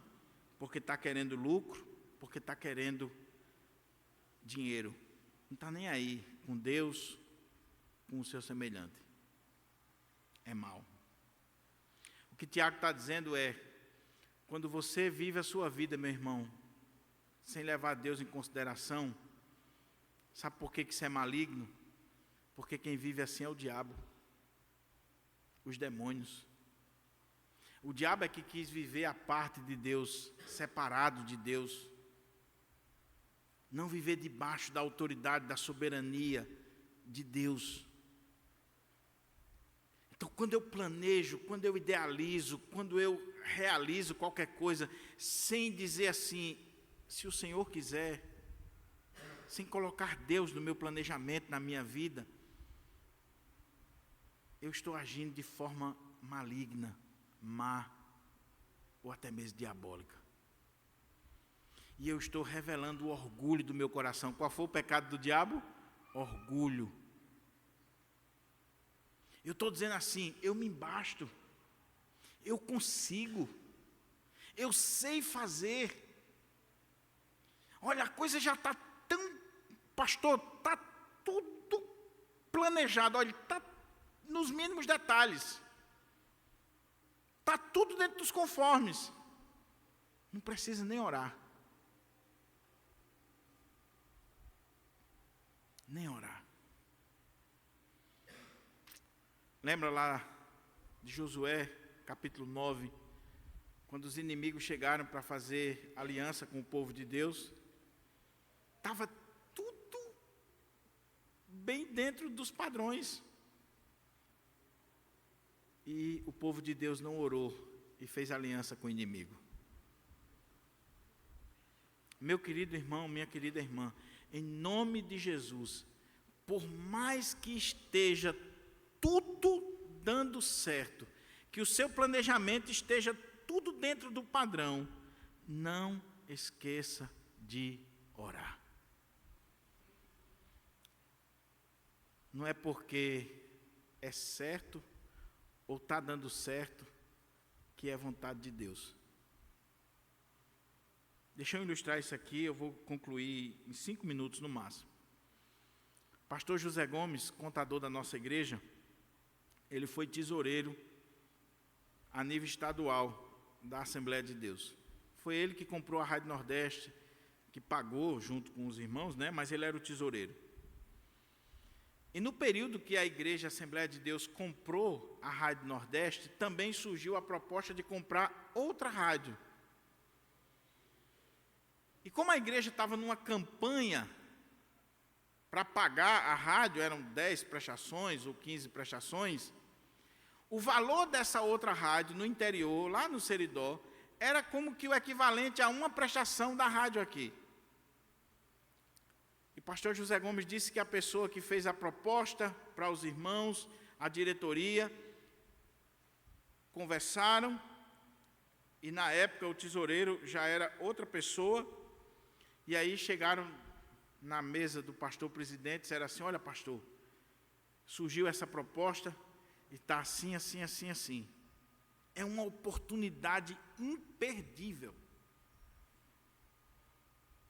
porque está querendo lucro, porque está querendo dinheiro. Não está nem aí com Deus, com o seu semelhante. É mau. O que Tiago está dizendo é, quando você vive a sua vida, meu irmão, sem levar Deus em consideração, sabe por que isso é maligno? Porque quem vive assim é o diabo, os demônios. O diabo é que quis viver a parte de Deus, separado de Deus. Não viver debaixo da autoridade, da soberania de Deus. Então, quando eu planejo, quando eu idealizo, quando eu realizo qualquer coisa, sem dizer assim, se o Senhor quiser, sem colocar Deus no meu planejamento, na minha vida, eu estou agindo de forma maligna, má, ou até mesmo diabólica. E eu estou revelando o orgulho do meu coração. Qual foi o pecado do diabo? Orgulho. Eu estou dizendo assim, eu me basto, eu consigo, eu sei fazer. Olha, a coisa já está tão, pastor, está tudo planejado, olha, está nos mínimos detalhes. Está tudo dentro dos conformes. Não precisa nem orar. Nem orar. Lembra lá de Josué, capítulo 9, quando os inimigos chegaram para fazer aliança com o povo de Deus? Estava tudo bem dentro dos padrões. E o povo de Deus não orou e fez aliança com o inimigo. Meu querido irmão, minha querida irmã, em nome de Jesus, por mais que esteja tudo dando certo, que o seu planejamento esteja tudo dentro do padrão, não esqueça de orar. Não é porque é certo ou está dando certo que é vontade de Deus. Deixa eu ilustrar isso aqui, eu vou concluir em 5 minutos no máximo. Pastor José Gomes, contador da nossa igreja, ele foi tesoureiro a nível estadual da Assembleia de Deus. Foi ele que comprou a Rádio Nordeste, que pagou junto com os irmãos, né? Mas ele era o tesoureiro. E no período que a igreja Assembleia de Deus comprou a Rádio Nordeste, também surgiu a proposta de comprar outra rádio. E como a igreja estava numa campanha para pagar a rádio, eram 10 prestações ou 15 prestações, o valor dessa outra rádio no interior, lá no Seridó, era como que o equivalente a uma prestação da rádio aqui. E o pastor José Gomes disse que a pessoa que fez a proposta para os irmãos, a diretoria, conversaram, e na época o tesoureiro já era outra pessoa, e aí chegaram na mesa do pastor presidente e disseram assim, olha pastor, surgiu essa proposta e está assim, assim, assim, assim. É uma oportunidade imperdível.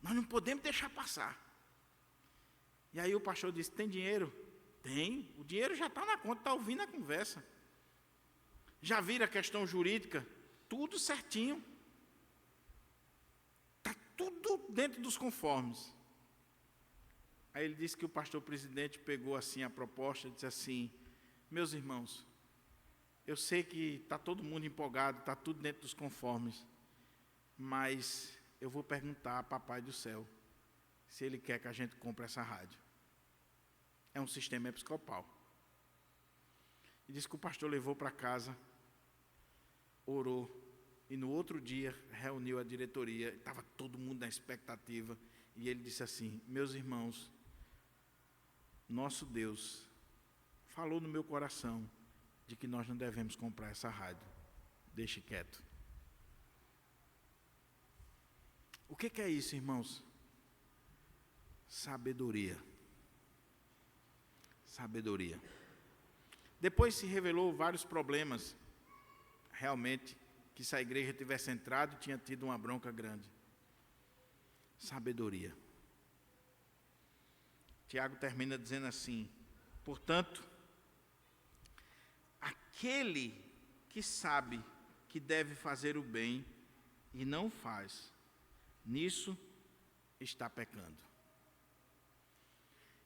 Nós não podemos deixar passar. E aí o pastor disse, tem dinheiro? Tem, o dinheiro já está na conta, está ouvindo a conversa. Já viram a questão jurídica? Tudo certinho. Está tudo dentro dos conformes. Aí ele disse que o pastor presidente pegou assim a proposta e disse assim, meus irmãos, eu sei que está todo mundo empolgado, está tudo dentro dos conformes, mas eu vou perguntar a Papai do Céu se ele quer que a gente compre essa rádio. É um sistema episcopal. E disse que o pastor levou para casa, orou, e no outro dia reuniu a diretoria, estava todo mundo na expectativa, e ele disse assim, meus irmãos, nosso Deus falou no meu coração de que nós não devemos comprar essa rádio. Deixe quieto. O que é isso, irmãos? Sabedoria. Sabedoria. Depois se revelou vários problemas, realmente, que se a igreja tivesse entrado, tinha tido uma bronca grande. Sabedoria. Tiago termina dizendo assim, portanto, aquele que sabe que deve fazer o bem e não faz, nisso está pecando.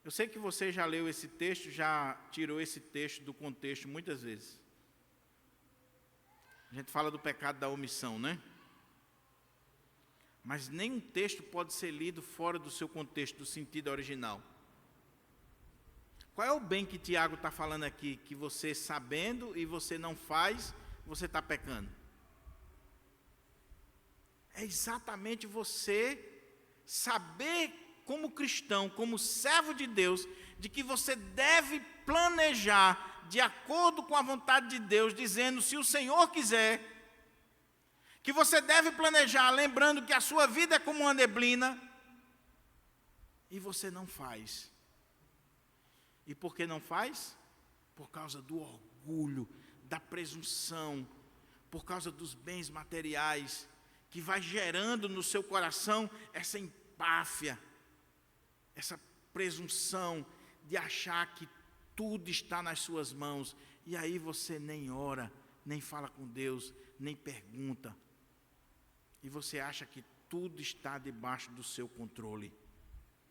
Eu sei que você já leu esse texto, já tirou esse texto do contexto muitas vezes. A gente fala do pecado da omissão, né? Mas nenhum texto pode ser lido fora do seu contexto, do sentido original. Qual é o bem que Tiago está falando aqui? Que você sabendo e você não faz, você está pecando. É exatamente você saber como cristão, como servo de Deus, de que você deve planejar de acordo com a vontade de Deus, dizendo, se o Senhor quiser, que você deve planejar, lembrando que a sua vida é como uma neblina, e você não faz. E por que não faz? Por causa do orgulho, da presunção, por causa dos bens materiais, que vai gerando no seu coração essa empáfia, essa presunção de achar que tudo está nas suas mãos, e aí você nem ora, nem fala com Deus, nem pergunta, e você acha que tudo está debaixo do seu controle,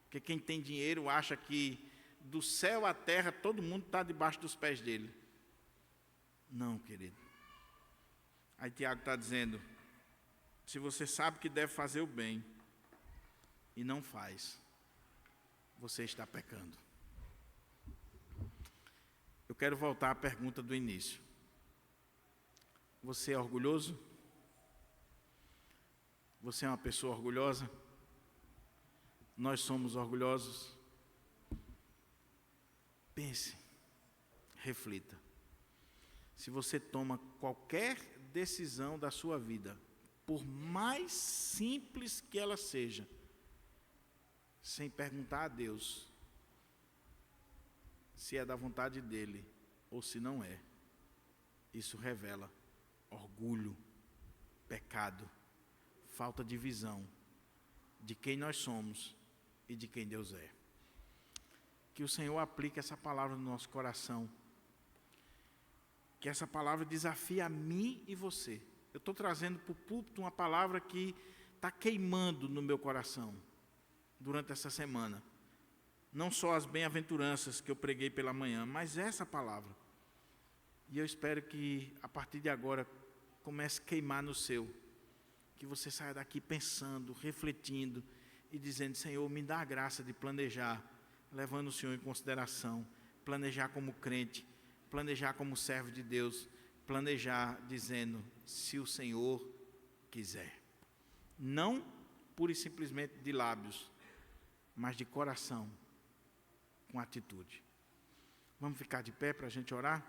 porque quem tem dinheiro acha que do céu à terra todo mundo está debaixo dos pés dele. Não, querido. Aí Tiago está dizendo, se você sabe que deve fazer o bem, e não faz, você está pecando. Eu quero voltar à pergunta do início. Você é orgulhoso? Você é uma pessoa orgulhosa? Nós somos orgulhosos? Pense, reflita. Se você toma qualquer decisão da sua vida, por mais simples que ela seja, sem perguntar a Deus se é da vontade dele ou se não é, isso revela orgulho, pecado, falta de visão de quem nós somos e de quem Deus é. Que o Senhor aplique essa palavra no nosso coração, que essa palavra desafie a mim e você. Eu estou trazendo para o púlpito uma palavra que está queimando no meu coração durante essa semana. Não só as bem-aventuranças que eu preguei pela manhã, mas essa palavra. E eu espero que, a partir de agora, comece a queimar no seu. Que você saia daqui pensando, refletindo e dizendo, Senhor, me dá a graça de planejar, levando o Senhor em consideração, planejar como crente, planejar como servo de Deus, planejar dizendo, se o Senhor quiser. Não pura e simplesmente de lábios, mas de coração, com atitude. Vamos ficar de pé para a gente orar?